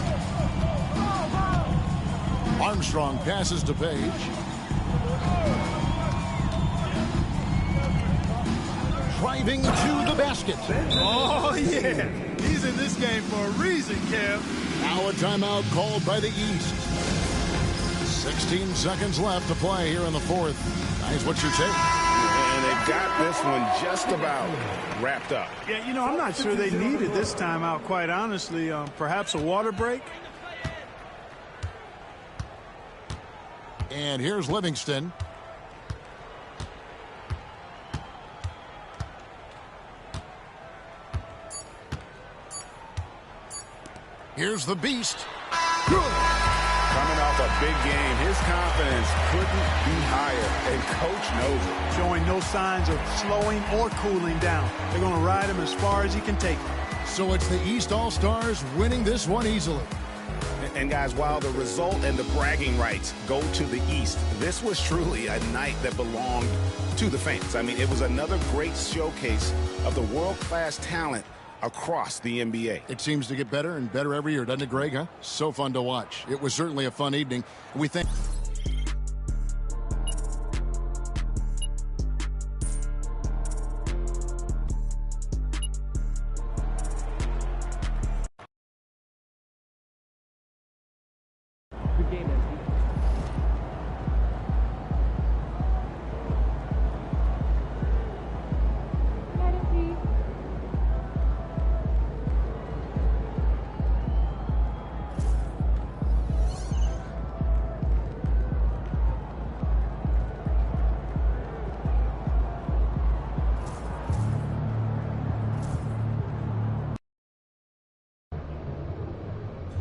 Armstrong passes to Page. Driving to the basket. Oh, yeah. He's in this game for a reason, Kev. Now a timeout called by the East. 16 seconds left to play here in the fourth. Guys, what's your take? And they've got this one just about wrapped up. Yeah, you know, I'm not sure they needed this timeout, quite honestly. Perhaps a water break? And here's Livingston. Here's the Beast. Good. Coming off a big game, his confidence couldn't be higher, and Coach knows it. Showing no signs of slowing or cooling down. They're going to ride him as far as he can take him. So it's the East All-Stars winning this one easily. And guys, while the result and the bragging rights go to the East, this was truly a night that belonged to the fans. I mean, it was another great showcase of the world-class talent across the NBA. It seems to get better and better every year, doesn't it, Greg? Huh? So fun to watch. It was certainly a fun evening. We thank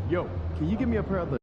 Yo, can you give me a pair of the